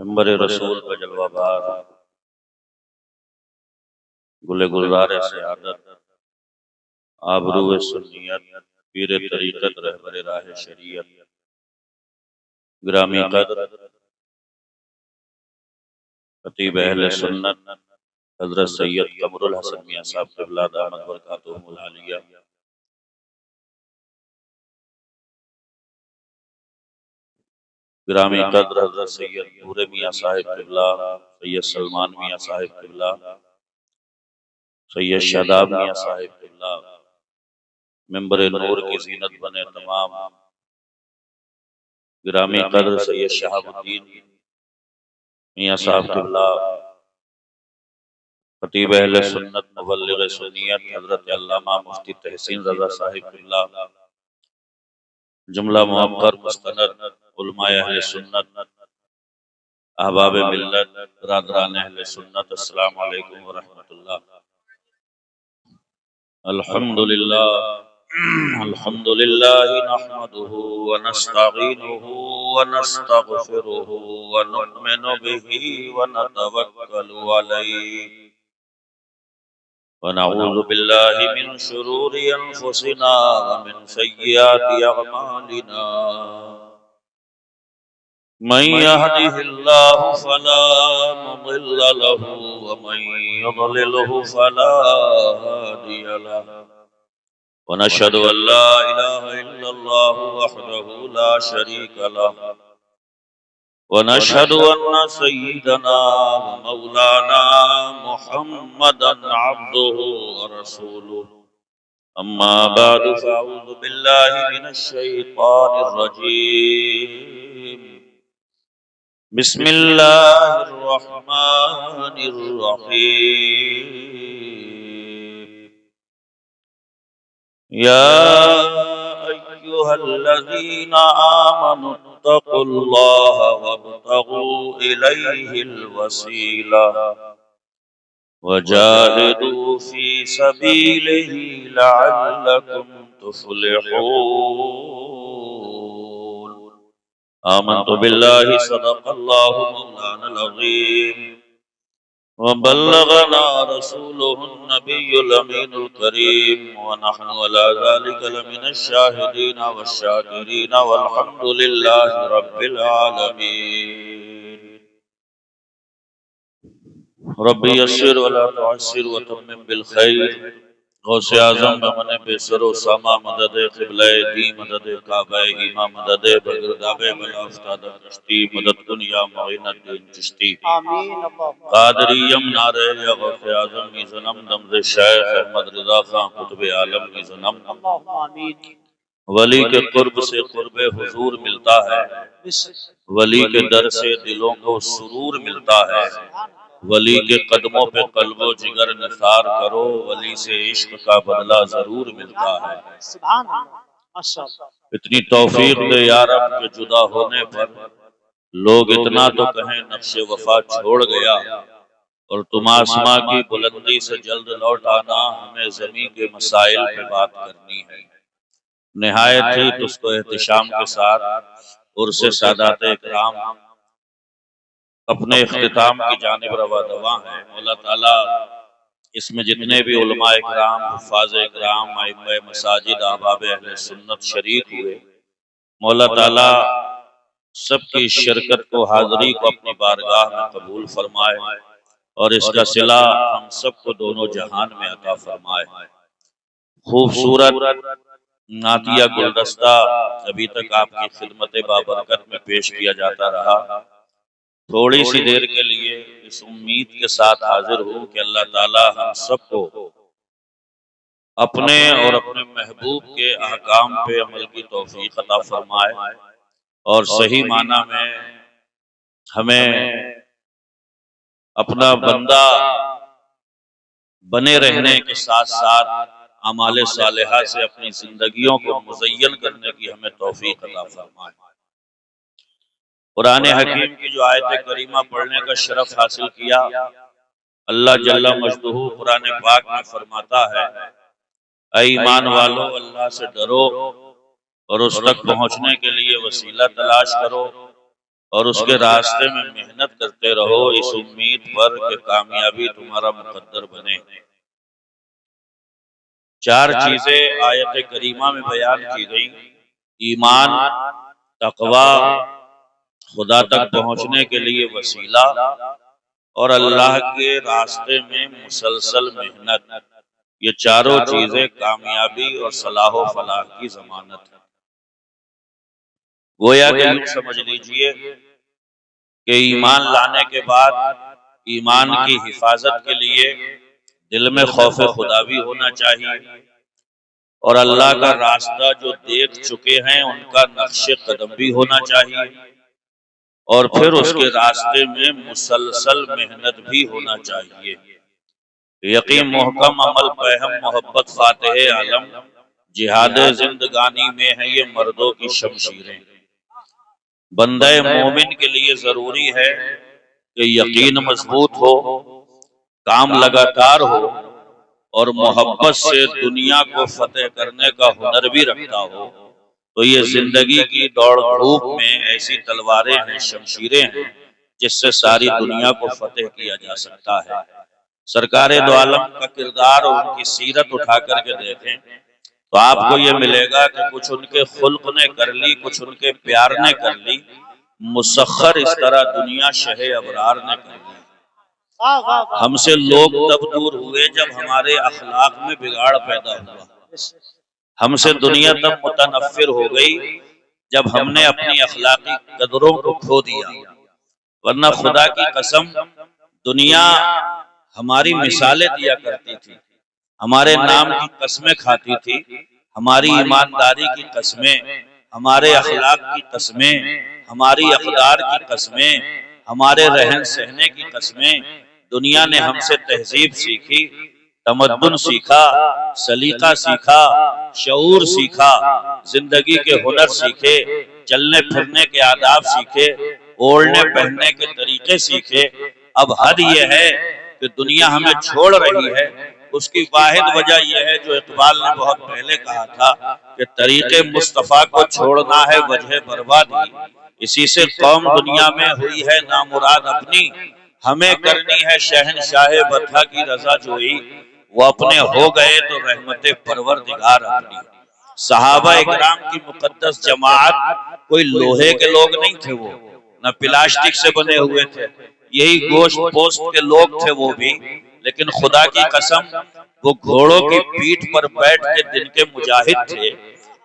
ممبر رسول کا جلوہ بار، گل گلزار سعادت، آبرو سنیت، پیر طریقت، رہبر راہ شریعت، گرامی قدر خطیب اہل سنت حضرت سید قمر الحسن میاں صاحب قبلہ دامت برکاتہم العالیہ، گرامی قدر حضرت سید نور میاں صاحب قبلہ، سید سلمان میاں صاحب قبلہ، سید شاداب میاں صاحب قبلہ، ممبر نور کی زینت بنے تمام، گرامی قدر سید شہاب الدین میاں صاحب قبلہ، خطیب اہل سنت مبلغ سنیت حضرت علامہ مفتی تحسین رضا صاحب قبلہ، جملہ موقر مستند علماء اہل سنت، احباب ملت، برادران اہل سنت، السلام علیکم ورحمۃ اللہ۔ الحمدللہ نحمده ونستعینه ونستغفره ونؤمن به ونتوکل علیہ ونعوذ باللہ من شرور انفسنا ومن سیئات اعمالنا، من يهده الله فلا مضل له ومن يضلله فلا هادي له، ونشهد أن لا إله إلا الله وحده لا شريك له، ونشهد أن سيدنا ومولانا محمدا عبده ورسوله، أما بعد فأعوذ بالله من الشيطان الرجيم، بسم الله الرحمن الرحيم، يا أيها الذين آمنوا اتقوا الله وابتغوا إليه الوسيلة وجاهدوا في سبيله لعلكم تفلحون، آمنت بالله صدق الله مولانا العظيم وبلغنا رسوله النبي الأمين الكريم، ونحن على ذلك لمن الشاهدين والشاكرين والحمد لله رب العالمين۔ ربي يسر ولا تعسر وتمم بالخير، غوث اعظم بمن بے سر و ساما، مدد قبلہ دی، مدد کعبہ ایمہ، مدد بگرداب بلا افتاد کشتی، مدد دنیا معین الدین چشتی، قادری یمنار یا غوث اعظم کی ظنم دمز شیخ احمد رضا خان قطب عالم کی ظنم، ولی کے قرب سے قرب حضور ملتا ہے، ولی کے در سے دلوں کو سرور ملتا ہے، ولی کے قدموں پہ قلب و جگر نثار کرو، ولی سے عشق کا بدلہ ضرور ملتا ہے۔ اتنی توفیق دے یا رب کے جدا ہونے پر لوگ اتنا تو کہیں نقش وفا چھوڑ گیا، اور تم آسماں کی بلندی سے جلد لوٹ آنا، ہمیں زمین کے مسائل پہ بات کرنی ہے۔ نہایت ہی تس کو احتشام کے ساتھ عرص سادات اکرام اپنے اختتام کی جانب روا دواں ہیں۔ مولا تعالیٰ اس میں جتنے بھی علماء اکرام، حفاظ اکرام، ائمہ مساجد، احباب اہل سنت شریک ہوئے، مولا تعالیٰ سب کی شرکت کو، حاضری کو اپنی بارگاہ میں قبول فرمائے، اور اس کا صلہ ہم سب کو دونوں جہان میں عطا فرمائے۔ خوبصورت نعتیہ گلدستہ ابھی تک آپ کی خدمت بابرکت میں پیش کیا جاتا رہا۔ تھوڑی سی دیر کے لیے اس امید کے ساتھ حاضر ہوں کہ اللہ تعالی ہم سب کو اپنے اور اپنے محبوب کے احکام پہ عمل کی توفیق عطا فرمائے، اور صحیح معنی میں ہمیں اپنا بندہ بنے رہنے کے ساتھ ساتھ اعمال صالحہ سے اپنی زندگیوں کو مزین کرنے کی ہمیں توفیق عطا فرمائے۔ قرآن حکیم کی جو آیت کریمہ پڑھنے کا شرف حاصل کیا، اللہ جل مجدہ قرآن پاک میں فرماتا ہے، اے ایمان والو اللہ سے ڈرو اور اس تک پہنچنے کے لیے وسیلہ تلاش کرو، اور اس کے راستے میں محنت کرتے رہو اس امید پر کہ کامیابی تمہارا مقدر بنے۔ چار چیزیں آیت کریمہ میں بیان کی گئی: ایمان، تقوی، خدا تک پہنچنے کے لیے وسیلہ، اور اللہ کے راستے میں مسلسل محنت۔ یہ چاروں چیزیں کامیابی اور صلاح و فلاح کی ضمانت ہے۔ گویا کہ یوں سمجھ لیجئے کہ ایمان لانے کے بعد ایمان کی حفاظت کے لیے دل میں خوف خدا بھی ہونا چاہیے، اور اللہ کا راستہ جو دیکھ چکے ہیں ان کا نقش قدم بھی ہونا چاہیے، اور پھر اس کے راستے میں مسلسل محنت بھی ہونا چاہیے۔ یقین محکم عمل فہم محبت فاتح عالم، جہاد زندگانی میں ہے یہ مردوں کی شمشیریں۔ بندہ مومن کے لیے ضروری ہے کہ یقین مضبوط ہو، کام لگاتار ہو، اور محبت سے دنیا کو فتح کرنے کا ہنر بھی رکھتا ہو۔ تو یہ زندگی کی دوڑ دھوپ میں ایسی تلواریں ہیں، شمشیریں ہیں، جس سے ساری دنیا کو فتح کیا جا سکتا ہے۔ سرکار دو عالم کا کردار اور ان کی سیرت اٹھا کر کے دیکھیں تو آپ کو یہ ملے گا کہ کچھ ان کے خلق نے کر لی، کچھ ان کے پیار نے کر لی، مسخر اس طرح دنیا شہ ابرار نے کر لی۔ ہم سے لوگ تب دور ہوئے جب ہمارے اخلاق میں بگاڑ پیدا ہوا، ہم سے دنیا تب متنفر ہو گئی جب ہم نے اپنی اخلاقی قدروں کو کھو دیا، ورنہ خدا کی قسم دنیا ہماری مثالیں دیا کرتی تھی، ہمارے نام کی قسمیں کھاتی تھی، ہماری ایمانداری کی قسمیں، ہمارے اخلاق کی قسمیں، ہماری اقدار کی قسمیں، ہمارے رہن سہنے کی قسمیں۔ دنیا نے ہم سے تہذیب سیکھی، تمدن سیکھا، سلیقہ سیکھا، شعور سیکھا، زندگی کے ہنر سیکھے، چلنے پھرنے کے آداب سیکھے، اوڑھنے پہننے کے طریقے سیکھے۔ اب حد یہ ہے کہ دنیا ہمیں چھوڑ رہی ہے، اس کی واحد وجہ یہ ہے جو اقبال نے بہت پہلے کہا تھا کہ طریقے مصطفیٰ کو چھوڑنا ہے وجہ بربادی، اسی سے قوم دنیا میں ہوئی ہے نامراد اپنی، ہمیں کرنی ہے شہنشاہ بطحہ کی رضا جوئی، وہ اپنے ہو گئے تو رحمت پروردگار اپنی۔ صحابہ اکرام کی مقدس جماعت کوئی لوہے کے لوگ نہیں تھے، وہ نہ پلاسٹک سے بنے ہوئے تھے، یہی گوشت پوست کے لوگ تھے وہ بھی، لیکن خدا کی قسم وہ گھوڑوں کی پیٹھ پر بیٹھ کے دن کے مجاہد تھے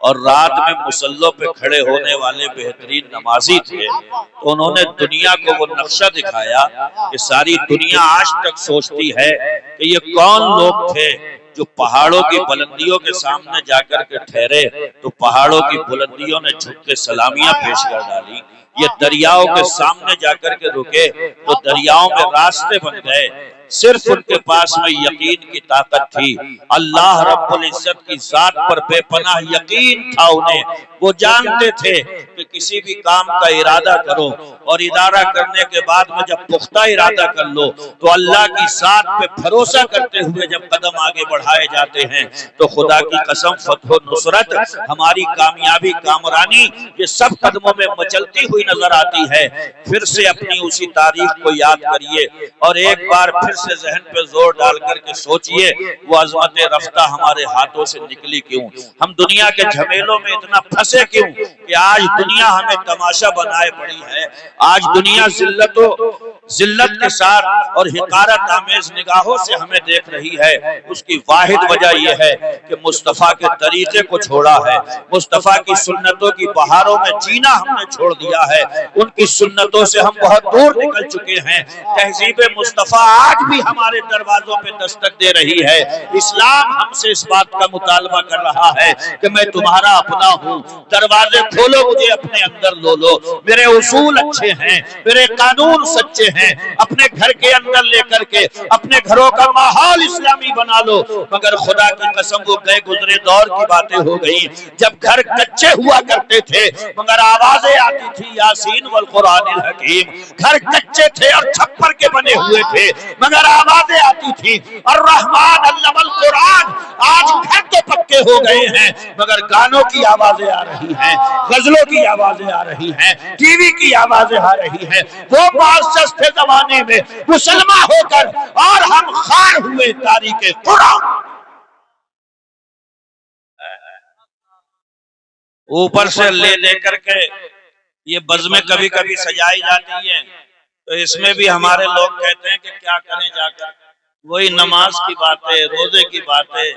اور رات میں مصلوں پہ کھڑے ہونے والے بہترین نمازی تھے۔ تو انہوں نے دنیا کو وہ نقشہ دکھایا کہ ساری دنیا آج تک سوچتی ہے کہ یہ کون لوگ تھے جو پہاڑوں کی بلندیوں کے سامنے جا کر کے ٹھہرے تو پہاڑوں کی بلندیوں نے جھک کے سلامیاں پیش کر ڈالی، یہ دریاؤں کے سامنے جا کر کے رکے تو دریاؤں میں راستے بن گئے۔ صرف ان کے پاس میں یقین کی طاقت تھی، اللہ رب العزت کی ذات پر بے پناہ یقین تھا انہیں۔ وہ جانتے تھے کہ کسی بھی کام کا ارادہ کرو اور ادارہ کرنے کے بعد میں جب پختہ ارادہ کر لو تو اللہ کی ذات پہ بھروسہ کرتے ہوئے جب قدم آگے بڑھائے جاتے ہیں تو خدا کی قسم فتح و نصرت، ہماری کامیابی، کامرانی، یہ سب قدموں میں مچلتی ہوئی نظر آتی ہے۔ پھر سے اپنی اسی تاریخ کو یاد کریے اور ایک بار پھر سے ذہن پہ زور ڈال کر کے سوچئے وہ عظمت رفتہ ہمارے ہاتھوں سے نکلی کیوں؟ ہم دنیا کے جھمیلوں میں اتنا پھنسے کیوں کہ آج دنیا ہمیں تماشا بنائے پڑی ہے؟ آج دنیا ذلت کے ساتھ اور حقارت آمیز نگاہوں سے ہمیں دیکھ رہی ہے۔ اس کی واحد وجہ یہ ہے کہ مصطفیٰ کے طریقے کو چھوڑا ہے، مصطفیٰ کی سنتوں کی بہاروں میں جینا ہم نے چھوڑ دیا ہے، ان کی سنتوں سے ہم بہت دور نکل چکے ہیں۔ تہذیب مصطفیٰ آج بھی ہمارے دروازوں پہ دستک دے رہی ہے۔ اسلام ہم سے اس بات کا مطالبہ کر رہا ہے کہ میں تمہارا اپنا ہوں، دروازے کھولو، مجھے اپنے اندر لو، میرے اصول اچھے ہیں، میرے قانون سچے ہیں اپنے گھر کے اندر لے کر کے اپنے گھروں کا ماحول اسلامی بنا لو، مگر خدا کی قسم وہ گئے گزرے دور کی باتیں ہو گئی جب گھر کچے ہوا کرتے تھے مگر آوازیں آتی تھی یاسین والقرآن الحکیم، گھر کچے تھے اور چھپر کے بنے ہوئے تھے مگر آوازیں آتی تھی الرحمن علم القرآن، آج گھر تو پکے ہو گئے ہیں مگر گانوں کی آوازیں آ رہی ہیں، غزلوں کی آوازیں آ رہی ہیں، ٹی وی کی آوازیں آ رہی ہیں، وہ معزز تھے زمانے میں مسلمان ہو کر اور ہم خار ہوئے تاریخ قرآن۔ اوپر سے لے کر کے یہ بزمیں کبھی کبھی سجائی جاتی ہیں تو اس میں بھی ہمارے لوگ کہتے ہیں کہ کیا کریں جا کر، وہی نماز کی باتیں، روزے کی باتیں،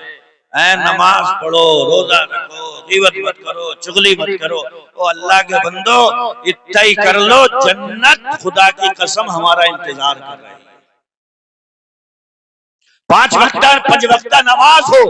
نماز پڑھو، روزہ رکھو، غیبت مت کرو، چغلی مت کرو۔ او اللہ کے بندو اتنا ہی کر لو، جنت خدا کی قسم ہمارا انتظار کر رہی ہے۔ 5 وقت نماز ہو،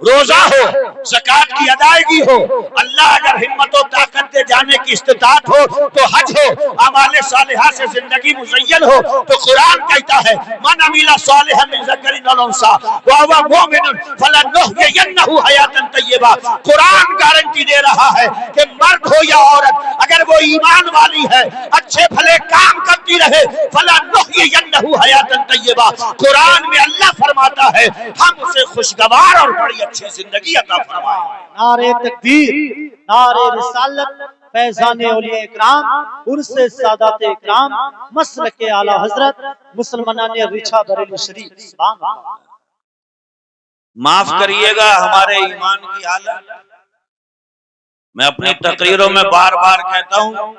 روزہ ہو، زکات کی ادائیگی ہو، اللہ اگر ہمت و طاقت دے جانے کی استطاعت ہو تو حج ہو، اعمال صالحہ سے زندگی مزین ہو تو قرآن کہتا ہے من عمل صالحا من ذکر او انثی وهو مؤمن فلنحیینہ حیاتا طیبہ۔ قرآن گارنٹی دے رہا ہے کہ مرد ہو یا عورت اگر وہ ایمان والی ہے، اچھے بھلے کام کرتی رہے، فلنحیینہ حیاتا طیبہ، قرآن میں اللہ فرماتا ہے ہم اسے خوشگوار اور بڑی اچھی زندگی عطا فرمائیں۔ نعرہ تکبیر، نعرہ رسالت، فیضان اولیاء اکرام، عرس سادات اکرام، مسلک اعلی حضرت مسلمانان ریچھا بریلی شریف۔ سبحان اللہ۔ معاف کریے گا ہمارے ایمان کی حالت، میں اپنی تقریروں میں بار بار کہتا ہوں،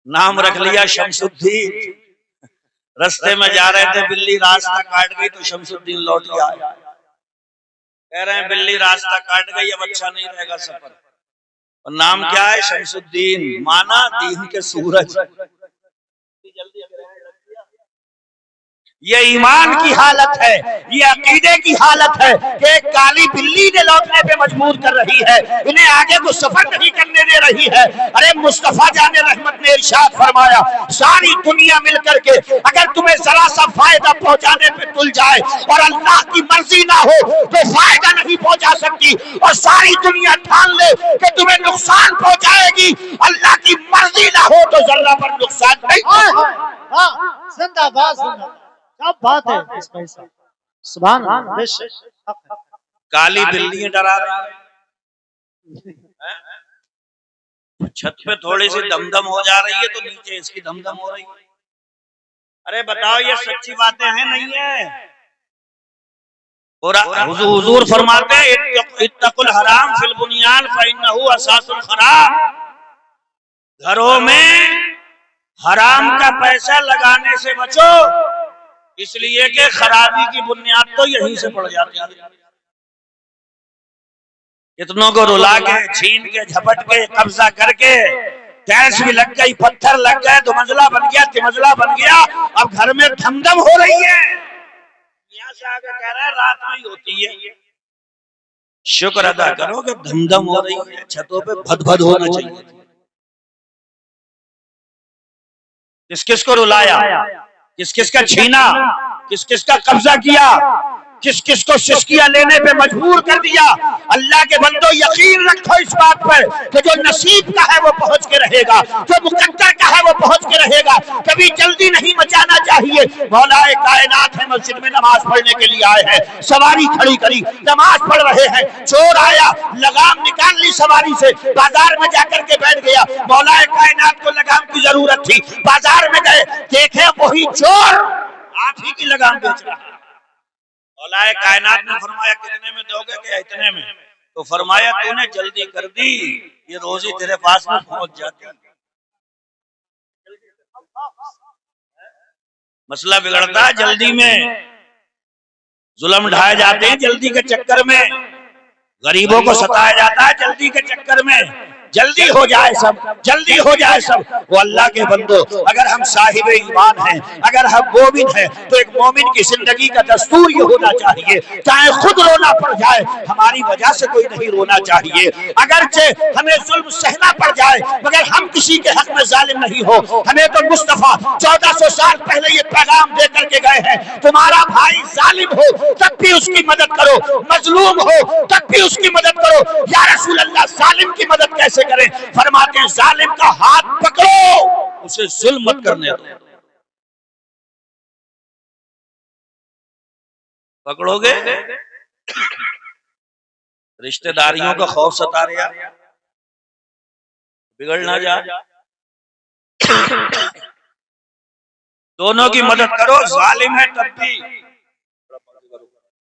نام رکھ لیا شمس الدین، رستے میں جا رہے تھے بلی راستہ کاٹ گئی تو شمس الدین لوٹ کے آئے، کہہ رہے ہیں بلی راستہ کاٹ گئی اب اچھا نہیں رہے گا سفر، اور نام کیا ہے شمس الدین، مانا دین کے سورج۔ یہ ایمان کی حالت ہے، یہ عقیدے کی حالت ہے کہ ایک کالی بلی نے لوٹنے پہ مجبور کر رہی ہے، انہیں آگے کو سفر نہیں کرنے دے رہی ہے۔ ارے مصطفیٰ جان رحمت نے ارشاد فرمایا ساری دنیا مل کر کے اگر تمہیں ذرا سا فائدہ پہنچانے پہ تل جائے اور اللہ کی مرضی نہ ہو تو فائدہ نہیں پہنچا سکتی، اور ساری دنیا ٹھان لے کہ تمہیں نقصان پہنچائے گی، اللہ کی مرضی نہ ہو تو ذرہ پر نقصان نہیں پہنچائے۔ زندہ باد، زندہ باد، کیا بات ہے اس بھائی صاحب، سبحان اللہ۔ کالی بلی ڈرا رہی ہے، چھت پہ تھوڑی سی دم دم ہو جا رہی ہے تو نیچے اس کی دم دم ہو رہی ہے۔ ارے بتاؤ یہ سچی باتیں ہیں نہیں ہیں؟ اور حضور فرماتے ہیں اتقوا الحرام فی البنیان فإنہ اساس الخراب، گھروں میں حرام کا پیسہ لگانے سے بچو، اس لیے کہ خرابی کی بنیاد تو یہیں سے پڑ جاتی ہے۔ کتنوں کو رلا کے، چھین کے، جھپٹ کے، قبضہ کر کے، ٹیکس بھی لگ گئی، پتھر لگ گئے، دو منزلہ بن گیا، تین منزلہ بن گیا، اب گھر میں دھم دم ہو رہی ہے۔ یہاں سے آگے کہہ رہے ہیں رات میں ہی ہوتی ہے، شکر ادا کرو کہ دھم دم ہو رہی ہے، چھتوں پہ بھد بھد ہونا چاہیے۔ کس کس کو رلایا، کس کس کا چھینا، کس کس کا قبضہ کیا، کس کس کو سسکیاں لینے پہ مجبور کر دیا۔ اللہ کے بندو یقین رکھو اس بات پر کہ جو نصیب کا ہے وہ پہنچ کے رہے گا، جو مقدر کا ہے وہ پہنچ کے رہے گا، کبھی جلدی نہیں مچانا چاہیے۔ مولا کائنات ہے مسجد میں نماز پڑھنے کے لیے آئے ہیں، سواری کھڑی کری نماز پڑھ رہے ہیں، چور آیا لگام نکال لی سواری سے، بازار میں جا کر کے بیٹھ گیا، مولا کائنات کو لگام کی ضرورت تھی، بازار میں گئے دیکھے وہی چور آپ ہی کی لگام بیچ رہا ہے۔ مولا کائنات نے فرمایا کتنے میں دو گے کہ اتنے میں؟ تو فرمایا تو نے جلدی کر دی، یہ روزی تیرے پاس میں پہنچ جاتی۔ مسئلہ بگڑتا ہے جلدی میں، ظلم ڈھائے جاتے ہیں جلدی کے چکر میں، غریبوں کو ستایا جاتا ہے جلدی کے چکر میں، جلدی ہو جائے سب، جلدی ہو جائے سب۔ وہ اللہ کے بندو، اگر ہم صاحب ایمان ہیں، اگر ہم مومن ہیں، تو ایک مومن کی زندگی کا دستور یہ ہونا چاہیے، چاہے خود رونا پڑ جائے ہماری وجہ سے کوئی نہیں رونا چاہیے، اگرچہ ہمیں ظلم سہنا پڑ جائے مگر ہم کسی کے حق میں ظالم نہیں ہو۔ ہمیں تو مصطفیٰ 1400 سال پہلے یہ پیغام دے کر کے گئے ہیں، تمہارا بھائی ظالم ہو تب بھی اس کی مدد کرو، مظلوم ہو تب بھی اس کی مدد کرو۔ یا رسول اللہ ظالم کی مدد کیسے کریں؟ فرماتے ہیں ظالم کا ہاتھ پکڑو، اسے ظلم مت کرنے دو۔ پکڑو گے رشتہ داریوں کا خوف ستا رہا، بگڑ نہ جا، دونوں کی مدد کرو، ظالم ہے تب بھی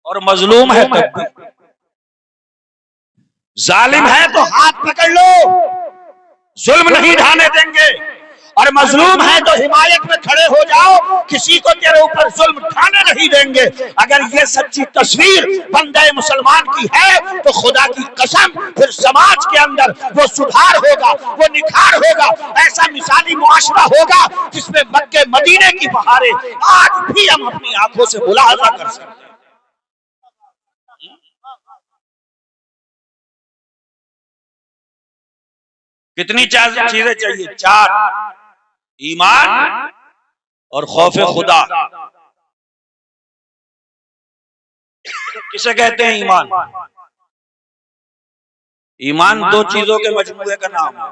اور مظلوم ہے تب بھی۔ ظالم ہے تو ہاتھ پکڑ لو، ظلم نہیں ڈھانے دیں گے، اور مظلوم ہے تو حمایت میں کھڑے ہو جاؤ، کسی کو تیرے اوپر ظلم ڈھانے نہیں دیں گے۔ اگر یہ سچی تصویر بندہ مسلمان کی ہے تو خدا کی قسم پھر سماج کے اندر وہ سدھار ہوگا، وہ نکھار ہوگا، ایسا مثالی معاشرہ ہوگا جس میں مکے مدینے کی بہاریں آج بھی ہم اپنی آنکھوں سے ملاحظہ کر سکتے ہیں۔ کتنی چیزیں چاہیے؟ 4: ایمان اور خوف خدا۔ کسے کہتے ہیں ایمان؟ ایمان 2 چیزوں کے مجموعے کا نام ہے،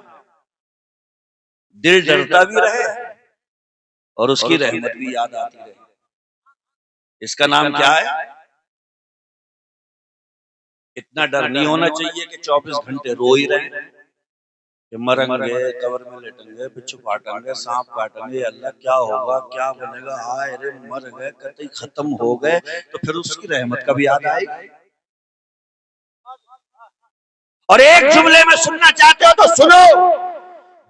دل ڈرتا بھی رہے اور اس کی رحمت بھی یاد آتی رہے۔ اس کا نام کیا ہے؟ اتنا ڈر نہیں ہونا چاہیے کہ 24 گھنٹے رو ہی رہے کہ مریں گے، قبر میں لٹیں گے، بچھو کاٹیں گے، سانپ کاٹیں گے، اللہ کیا ہوگا، کیا بنے گا، ہائے رے مر گئے، قطعی ختم ہو گئے، تو پھر اس کی رحمت کا بھی یاد آئے گی۔ اور ایک جملے میں سننا چاہتے ہو تو سنو،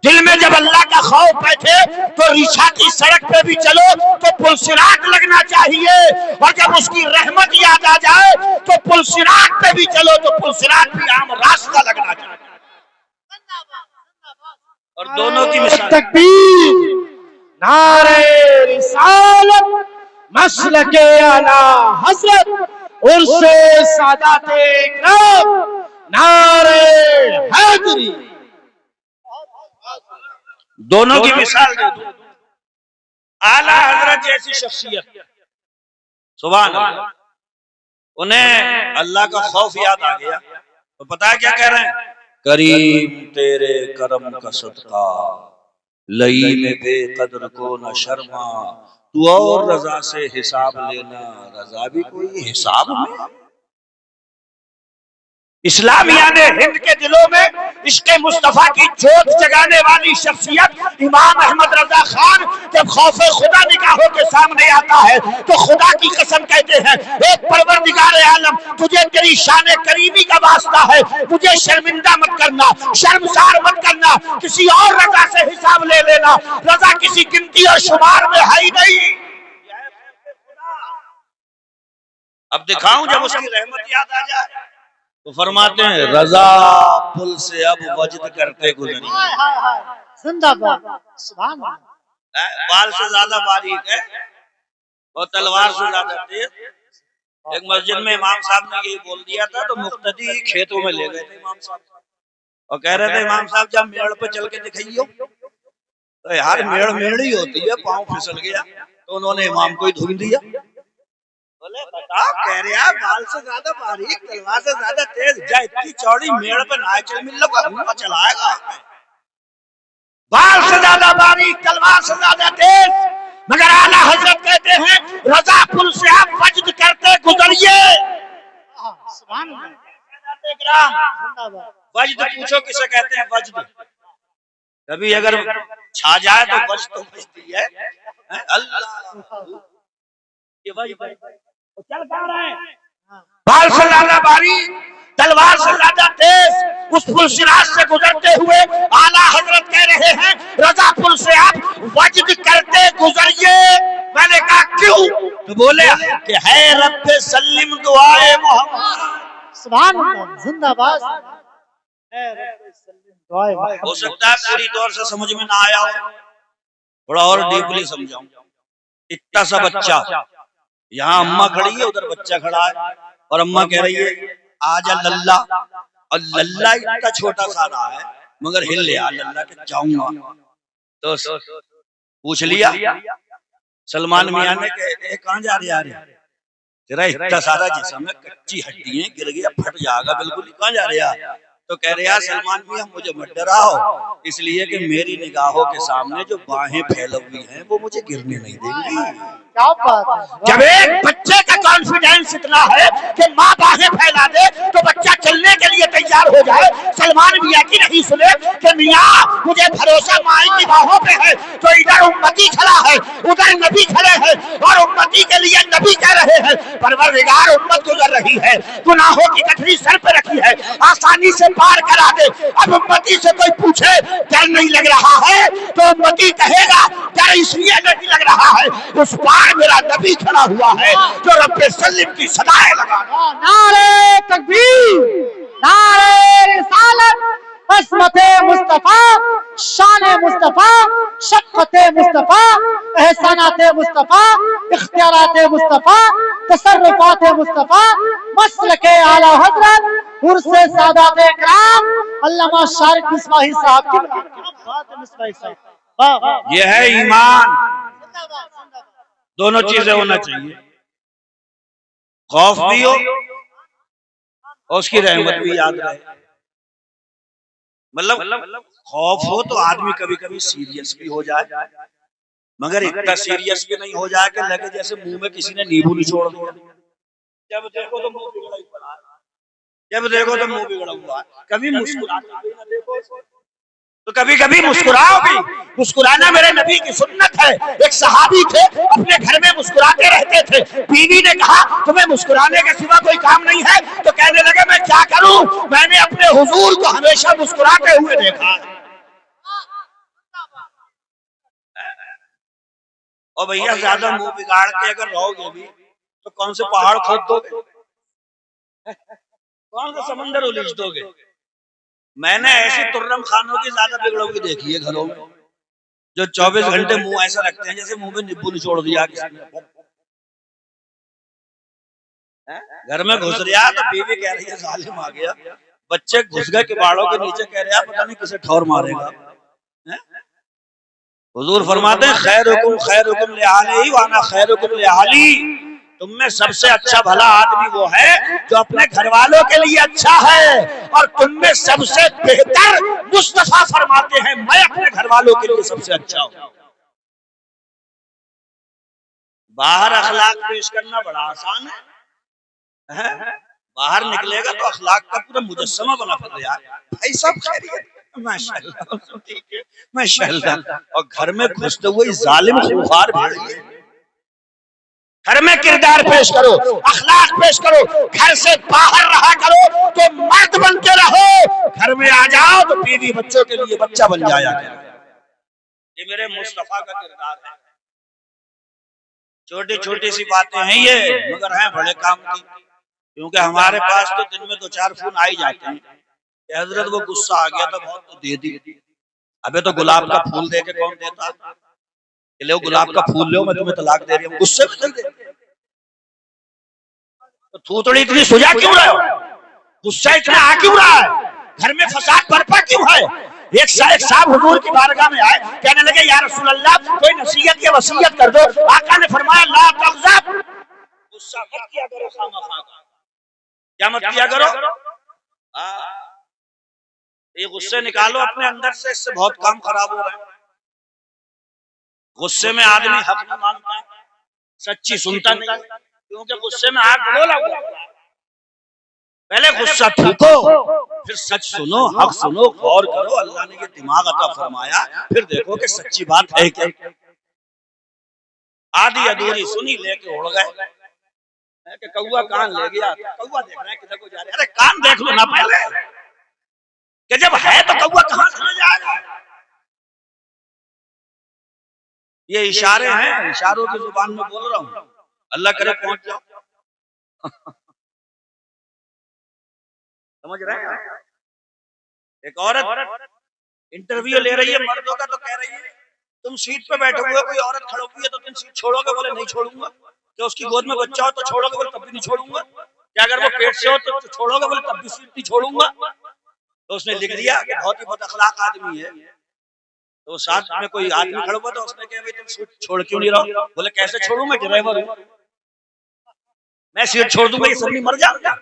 دل میں جب اللہ کا خوف بیٹھے تو ریچھا کی سڑک پہ بھی چلو تو پلسرات لگنا چاہیے، اور جب اس کی رحمت یاد آ جائے تو پلسرات پہ بھی چلو تو پلسرات بھی عام راستہ لگنا چاہیے۔ اور دونوں کی مثال تکبیر، نعرہ رسالت، مسلک اعلی حضرت، عرص سادات اکرام، نعرہ حیدری۔ دونوں کی مثال دے دو۔ اعلیٰ حضرت جیسی شخصیت، سبحان اللہ، انہیں اللہ کا خوف یاد آ گیا تو پتہ ہے کیا کہہ رہے ہیں؟ کریم تیرے کرم کا صدقہ، لئی میں بے قدر کو نہ شرما، تو اور رضا سے حساب لینا، رضا بھی کوئی حساب میں۔ اسلامیہ نے ہند کے دلوں میں عشق مصطفیٰ کی جوت جگانے والی شخصیت امام احمد رضا خان جب خوف خدا نگاہوں کے سامنے آتا ہے تو خدا کی قسم کہتے ہیں، ایک پروردگار عالم تجھے تیری شان کریمی کا واسطہ ہے، مجھے شرمندہ مت کرنا، شرمسار مت کرنا، کسی اور رضا سے حساب لے لینا، رضا کسی گنتی اور شمار میں ہے ہی نہیں۔ اب دکھاؤں جب اس کی رحمت یاد آ جائے تو فرماتے ہیں رضا پل سے اب وجد کرتے گزری، زندہ باد، سبحان اللہ۔ بال سے زیادہ باریک ہے اور تلوار سے زیادہ تیز۔ ایک مسجد میں امام صاحب نے یہی بول دیا تھا تو مقتدی کھیتوں میں لے گئے تھے امام صاحب اور کہہ رہے تھے امام صاحب جب میڑ پہ چل کے دکھائیو، تو یار میڑ میڑ ہی ہوتی ہے، پاؤں پھسل گیا تو انہوں نے امام کو ہی دھن دیا۔ بولے بتا، کہہ رہے ہیں بال سے زیادہ باریک، تلوار سے زیادہ تیز، جا اتنی چوڑی میڑ پہ نہ چل مل لو چلائے گا، بال سے زیادہ باریک، تلوار سے زیادہ تیز، مگر اعلیٰ حضرت کہتے ہیں رضا پل سے آپ وجد کرتے گزریے۔ سبحان اللہ۔ وجد پوچھو کسے کہتے ہیں؟ وجد کبھی اگر چھا جائے تو وجد تو بجتی ہے۔ اللہ یہ وجد چل پا رہے ہیں، بال سے زیادہ باریک، تلوار سے زیادہ تیز، اس پل صراط سے گزرتے ہوئے اعلیٰ حضرت کہہ رہے ہیں رضا پل سے آپ وجد کرتے گزریے۔ میں نے کہا کیوں؟ تو بولے کہ ہے رب سلم دعائے محمد۔ سبحان اللہ، زندہ باد۔ ہو سکتا ہے پوری طور سے سمجھ میں نہ آیا ہو، تھوڑا اور ڈیپلی سمجھاؤں۔ اتنا سا بچہ، یہاں اماں کھڑی ہے، ادھر بچہ کھڑا ہے، اور اماں کہہ رہی ہے آجا للہ، اور للہ اتنا چھوٹا سا رہا ہے مگر ہل لیا للہ کہ جاؤں گا۔ تو پوچھ لیا سلمان میاں نے کہ کہاں جا رہے آ رہے، تیرا اتنا سارا جسم ہے، کچی ہڈی ہیں، گر گیا پھٹ جائے گا بالکل، کہاں جا رہے آ؟ تو کہہ رہے ہیں سلمان میاں مجھے مت ڈراؤ، اس لیے کہ میری نگاہوں کے سامنے جو باہیں پھیلے ہوئی ہیں وہ مجھے گرنے نہیں دیں گی۔ کیا بات ہے! جب ایک بچے کا کانفیڈینس اتنا ہے کہ ماں باہیں پھیلا دے تو بچہ چلنے کے لیے تیار ہو جائے۔ سلمان میاں کی نہیں سنے کہ میاں مجھے بھروسہ ماں کی باہوں پہ ہے، تو ادھر امتی کھڑا ہے، ادھر نبی کھڑے ہیں، اور امتی کے لیے نبی کہہ رہے ہیں پروردگار امت گزر رہی ہے، گناہوں کی گٹھری سر پہ رکھی ہے، آسانی سے پار کرا دے۔ اب امتی سے کوئی پوچھے ڈر نہیں لگ رہا ہے تو امتی کہے گا ڈر اس لیے نہیں لگ رہا ہے، اس پار میرا نبی کھڑا ہوا ہے جو رب سلم کی صدائے لگا رہا ہے۔ نعرہ تکبیر، نعرہ رسالت، عصمت مصطفیٰ، شان مصطفیٰ، شفقت مصطفیٰ، احسانات مصطفیٰ، اختیارات مصطفیٰ، تصرفات مصطفیٰ، مسلک اعلی حضرت عرس سادات کرام علامہ شارق مصباحی صاحب کی بات ہے۔ مصباحی صاحب واہ واہ، یہ ہے ایمان، دونوں چیزیں ہونا چاہیے، خوف بھی ہو اور اس کی رحمت بھی یاد رہے۔ مطلب خوف ہو تو آدمی کبھی کبھی سیریس بھی ہو جائے، مگر اتنا سیریس بھی نہیں ہو جائے کہ لگے جیسے منہ میں کسی نے نیبو نچوڑ دیا۔ جب دیکھو تو منہ بگڑا ہی پڑا ہے، جب دیکھو تو منہ بگڑا ہوا ہے، کبھی مسکراتا بھی نہ دیکھو تو کبھی کبھی مسکراؤ بھی۔ مسکرانا میرے نبی کی سنت ہے۔ ایک صحابی تھے اپنے گھر میں مسکراتے رہتے تھے، بیوی نے کہا تمہیں مسکرانے کے سوا کوئی کام نہیں ہے؟ تو کہنے لگے میں کیا کروں، میں نے اپنے حضور کو ہمیشہ مسکراتے ہوئے دیکھا۔ اور بھیا زیادہ منہ بگاڑ کے اگر رہو گے بھی تو کون سے پہاڑ کھود دو گے، کون سے سمندر الجھ دو گے۔ میں نے ایسی ترم خانوں کی زیادہ بگڑوں کی دیکھی ہے گھروں میں، جو 24 گھنٹے منہ ایسا رکھتے ہیں جیسے منہ میں نیبو نچوڑ دیا کسی نے۔ گھر میں گھس رہا تو بیوی کہہ رہی ہے ظالم آ گیا، بچے گھس گئے کباڑوں کے نیچے، کہہ رہے ہیں پتہ نہیں کسے ٹھور مارے گا۔ حضور فرماتے ہیں خیرکم خیرکم لأہلہ وانا خیرکم لأہلی، تم میں سب سے اچھا بھلا آدمی وہ ہے جو اپنے گھر والوں کے لیے اچھا ہے، اور تم میں سب سے بہتر مصطفیٰ فرماتے ہیں میں اپنے گھر والوں کے لیے سب سے اچھا ہوں۔ باہر اخلاق پیش کرنا بڑا آسان ہے، باہر نکلے گا تو اخلاق کا پورا مجسمہ بنا پھر یار بھائی سب خیریت ماشاءاللہ ٹھیک ہے ماشاءاللہ، اور گھر میں گھستے ہوئے ظالم خوفار بھیڑیے۔ گھر میں کردار پیش کرو، اخلاق پیش کرو، گھر سے باہر رہا کرو تو مرد بن کے رہو، گھر میں آ جاؤ تو بیوی بچوں کے لیے بچہ بن جایا کرو۔ یہ میرے مصطفیٰ کا کردار ہے۔ چھوٹی چھوٹی سی باتیں ہیں یہ، مگر ہیں بڑے کام کی، کیونکہ ہمارے پاس تو دن میں 2-4 فون آ ہی جاتے ہیں کہ حضرت وہ غصہ آ گیا تھا بہت تو دے دی۔ ابے تو گلاب کا پھول دے کے کون دیتا کہ لو گلاب کا پھول لو میں تمہیں طلاق دے رہی ہوں، غصے میں دے دے تو تھوتڑی اتنی سجا کیوں رہے ہو، غصہ اتنا آ کیوں رہا ہے، گھر میں فساد برپا کیوں ہے؟ ایک صاحب حضور کی بارگاہ میں آئے، کہنے لگے یا رسول اللہ کوئی نصیحت یا وصیت کر دو۔ آقا نے فرمایا لا تغضب، غصہ مت کیا کرو خامخواہ، کیا مت کیا کرو، یہ غصے نکالو اپنے اندر سے، اس سے بہت کام خراب ہو رہا ہے۔ غصے میں آدمی حق نہیں مانتا، سچی سنتا نہیں، کیونکہ غصے میں آگ بولا ہوا۔ پہلے غصہ تھوکو، پھر سچ سنو، حق سنو، غور کرو، اللہ نے یہ دماغ عطا فرمایا، پھر دیکھو کہ سچی بات ہے کیا۔ آدھی ادھوری سنی لے کے اڑ گئے کہ کوا کان لے گیا، کوا دیکھ رہے ہیں کدھر کو جا رہے ہیں، ارے کان دیکھ لو نا پہلے کہ جب ہے تو کوا کہاں سے جائے گا۔ یہ اشارے ہیں، اشاروں کی زبان میں بول رہا ہوں، اللہ کرے پہنچ جاؤ۔ سمجھ رہے ہیں؟ ایک عورت انٹرویو لے رہی ہے مردوں کا، تو کہہ رہی ہے تم سیٹ پہ بیٹھے ہوئے، کوئی عورت کھڑی ہوئی ہے تو تم سیٹ چھوڑو گے؟ بولے نہیں چھوڑوں گا۔ کہ اس کی گود میں بچہ ہو تو چھوڑو گے؟ بولے تب بھی نہیں چھوڑوں گا۔ کہ اگر وہ پیٹ سے ہو تو چھوڑو گے؟ بولے تب بھی سیٹ نہیں چھوڑوں گا۔ تو اس نے لکھ دیا کہ بہت ہی بد اخلاق آدمی ہے۔ تو ساتھ میں کوئی آدمی کھڑا ہوا تو اس نے کہا بھائی تم سیٹ چھوڑ کیوں نہیں رہو؟ بولے کیسے چھوڑوں، میں ڈرائیور ہوں، میں سیٹ چھوڑ دوں گا یہ سب نہیں مر جاؤں گا۔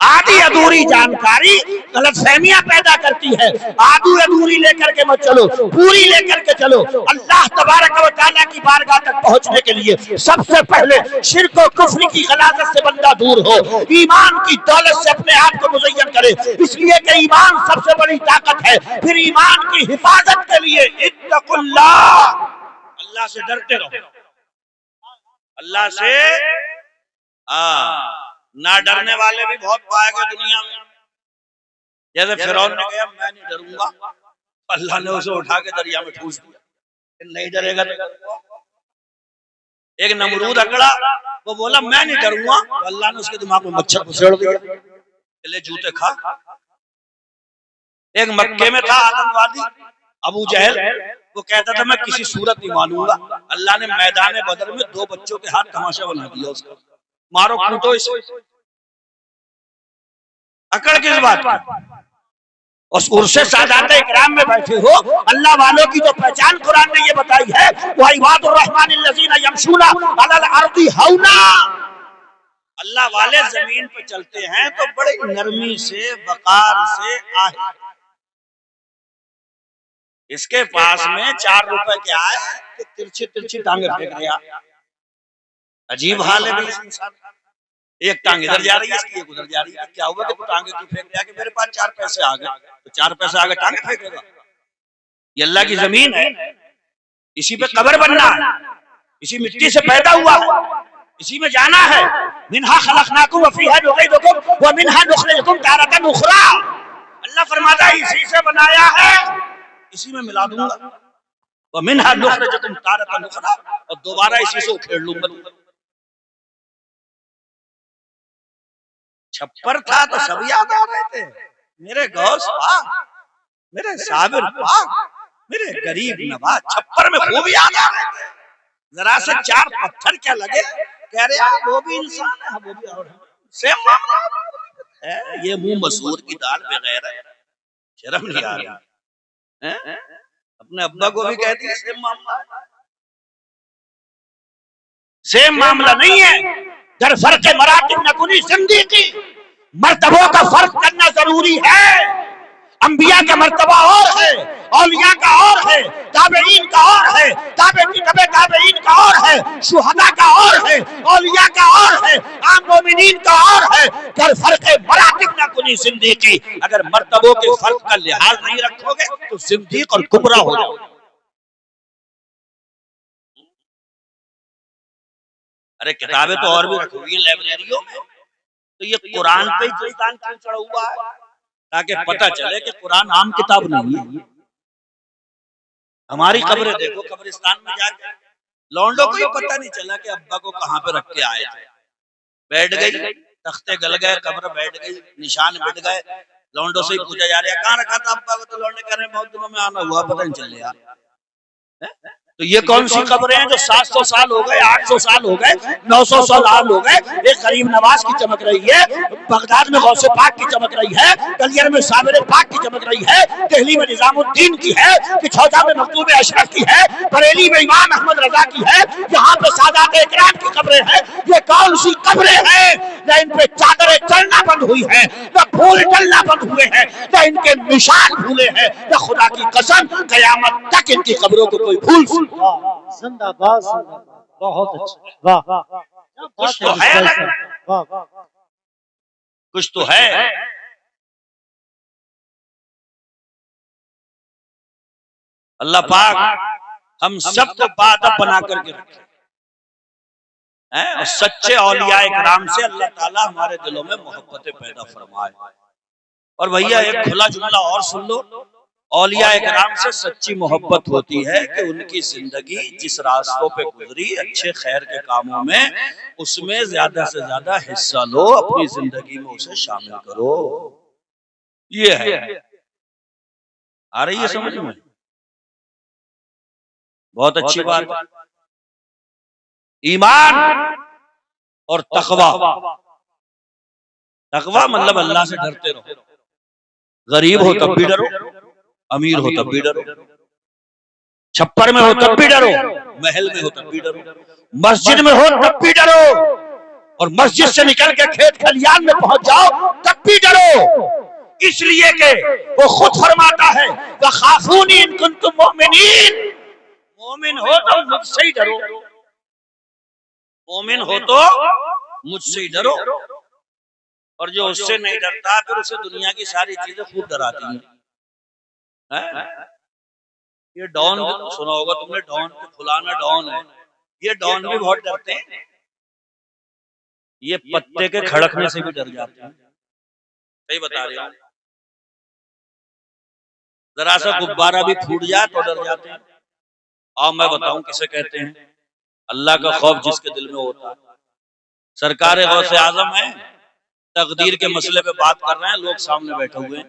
آدھی ادھوری جانکاری غلط فہمیاں پیدا کرتی ہے۔ آدھی ادھوری لے کر کے مت چلو، پوری لے کر کے چلو۔ اللہ تبارک و تعالیٰ کی بارگاہ تک پہنچنے کے لیے سب سے پہلے شرک و کفر کی غلاظت سے بندہ دور ہو، ایمان کی دولت سے اپنے آپ کو مزین کرے، اس لیے کہ ایمان سب سے بڑی طاقت ہے۔ پھر ایمان کی حفاظت کے لیے اتقوا اللہ، اللہ سے ڈرتے رہو، اللہ سے نہ ڈرنے والے بھی بہت پائے گئے دنیا میں۔ جیسے فرعون نے کہا میں نہیں ڈروں گا، اللہ نے اسے اٹھا کے دریا میں ٹھوس دیا، نہیں ڈرے گا تو۔ ایک نمرود اکڑا، وہ بولا میں نہیں ڈروں گا، تو اللہ نے اس کے دماغ میں مچھر پھسیڑ دیا، لے جوتے کھا۔ ایک مکے میں تھا آتنکوادی ابو جہل، وہ کہتا تھا میں کسی صورت نہیں مانوں گا۔ اللہ نے میدان بدر میں 2 بچوں کے ہاتھ تماشا بنا دیا اس کا، مارو کھوٹو اس۔ اکڑ کس بات کی؟ اس عرص سادات اکرام میں بیٹھے ہو، اللہ والوں کی تو پہچان قرآن نے یہ بتائی ہے، وَعِبَادُ الرَّحْمَنِ الَّذِينَ يَمْشُونَ عَلَى الْأَرْضِ هَوْنًا۔ اللہ والے زمین پہ چلتے ہیں تو بڑے نرمی سے، وقار سے آہے۔ اس کے پاس میں 4 روپے کے آئے کہ ترچھی ترچھی ٹانگیں پھینک رہا۔ عجیب حال ہے اس انسان کا، ایک ٹانگ ادھر جا رہی ہے، اس کی ایک ادھر جا رہی ہے۔ کیا ہوا کہ تو ٹانگیں کیوں پھینک رہا؟ کہ میرے پاس 4 پیسے آ گئے، تو 4 پیسے آ گئے ٹانگیں پھینکے گا؟ یہ اللہ کی زمین ہے، اسی پہ قبر بننا ہے، اسی مٹی سے پیدا ہوا ہے، اسی میں جانا ہے۔ منہا خلقناکم وفیہا نعیدکم ومنہا نخرجکم تارۃ اخری۔ اللہ فرماتا ہے اسی سے بنایا ہے، اسی میں ملا دوں گا۔ ومنہا نخرجکم تارۃ اخری، اور دوبارہ اسی سے اکھیڑ لوں گا۔ چھپر تھا تو سب یاد آ رہے تھے، میرے غوث پاک، میرے صابر پاک، میرے غریب نواز، چھپر میں خوب یاد آ رہے تھے۔ ذرا سے 4 پتھر کیا لگے، کہہ رہے ہیں وہ بھی انسان ہے، وہ بھی اور سیم معاملہ ہے۔ یہ منہ مسور کی دال بغیر ہے، شرم نہیں آ رہی۔ اپنے ابا کو بھی کہتی ہے سیم معاملہ، سیم معاملہ نہیں ہے۔ در فرق مراتب نکنی زندگی، مرتبوں کا فرق کرنا ضروری ہے۔ انبیاء کا مرتبہ اور ہے، اولیاء کا اور ہے، تابعین کا اور ہے، تابعین کا اور ہے، شہداء کا اور ہے، اولیاء کا اور ہے، عام مومنین کا اور ہے۔ در فرق مراتب نکنی زندگی، اگر مرتبوں کے فرق کا لحاظ نہیں رکھو گے تو زندیق اور گمراہ ہو جاؤ گے۔ ارے کتابیں تو اور بھی رکھی ہوئی ہیں لائبریریوں میں، تو یہ قرآن پہ ہی کیوں چڑھا ہوا ہے؟ تاکہ پتہ چلے کہ قرآن عام کتاب نہیں ہے۔ ہماری قبریں دیکھو، قبرستان میں جا کے لونڈوں کو یہ پتہ نہیں چلا کہ ابا کو کہاں پہ رکھ کے آئے تھے۔ بیٹھ گئی، تختے گل گئے، قبر بیٹھ گئی، نشان مٹ گئے، لونڈوں سے ہی پوچھا جا رہا ہے کہاں رکھا تھا ابا کو؟ تو لونڈے کہہ رہے ہیں بہت دنوں میں آنا ہوا، پتہ نہیں چل رہا۔ تو یہ کون سی قبریں ہیں جو 700 سال ہو گئے، 800 سال ہو گئے، 900 سال ہو گئے؟ ایک غریب نواز کی چمک رہی ہے، بغداد میں غوث پاک کی چمک رہی ہے، گلیر میں صابر پاک کی چمک رہی ہے، دہلی میں نظام الدین کی ہے، پچھوتا میں مکتوب اشرف کی ہے، بریلی میں امام احمد رضا کی ہے، یہاں پہ سادات اکرام کی قبریں ہیں۔ یہ کون سی قبریں ہیں؟ نہ ان پہ چادریں چلنا بند ہوئی ہیں، نہ پھول ڈلنا بند ہوئے ہیں، نہ ان کے نشان بھولے ہیں، نہ خدا کی قسم قیامت تک ان کی قبروں کو کوئی بھول سکتا۔ زندہ باد، زندہ باد، بہت اچھا، واہ، کچھ تو ہے، کچھ تو ہے۔ اللہ پاک ہم سب کو بادب بنا کر کے رکھے، اور سچے اولیاء اکرام سے اللہ تعالیٰ ہمارے دلوں میں محبتیں پیدا فرمائے۔ اور بھیا ایک کھلا جملہ اور سن لو، اولیاء اکرام سے سچی محبت ہوتی ہے کہ ان کی زندگی جس راستوں پہ گزری اچھے خیر کے کاموں میں، اس میں زیادہ سے زیادہ حصہ لو، اپنی زندگی میں اسے شامل کرو۔ یہ ہے. آ رہی ہے سمجھ میں؟ بہت اچھی بات. ایمان اور تقوی. تقوی مطلب اللہ سے ڈرتے رہو. غریب ہو تب بھی ڈرو، امیر ہو تب بھی ڈرو، چھپر میں ہو تب بھی ڈرو، محل میں ہو تب بھی ڈرو، مسجد میں ہو تب بھی ڈرو، اور مسجد سے نکل کے کھیت کھلیان میں پہنچ جاؤ تب بھی ڈرو. اس لیے کہ وہ خود فرماتا ہے وَخَافُونِي إِن كُنتُم مُؤْمِنِينَ. مومن ہو تو مجھ سے ہی ڈرو، مومن ہو تو مجھ سے ہی ڈرو. اور جو اس سے نہیں ڈرتا پھر اسے دنیا کی ساری چیزیں خوب ڈراتی ہیں. یہ ڈان سنا ہوگا تم نے، ڈان فلانا ڈان ہے. یہ ڈان بھی بہت ڈرتے ہیں. یہ پتے کے کھڑکنے سے بھی ڈر جاتے ہیں. صحیح بتا رہے ہیں. ذرا سا غبارہ بھی پھوٹ جائے تو ڈر جاتے ہیں. آؤ میں بتاؤں کسے کہتے ہیں. اللہ کا خوف جس کے دل میں ہوتا ہے. سرکار غوث اعظم ہے، تقدیر کے مسئلے پہ بات کر رہے ہیں، لوگ سامنے بیٹھے ہوئے ہیں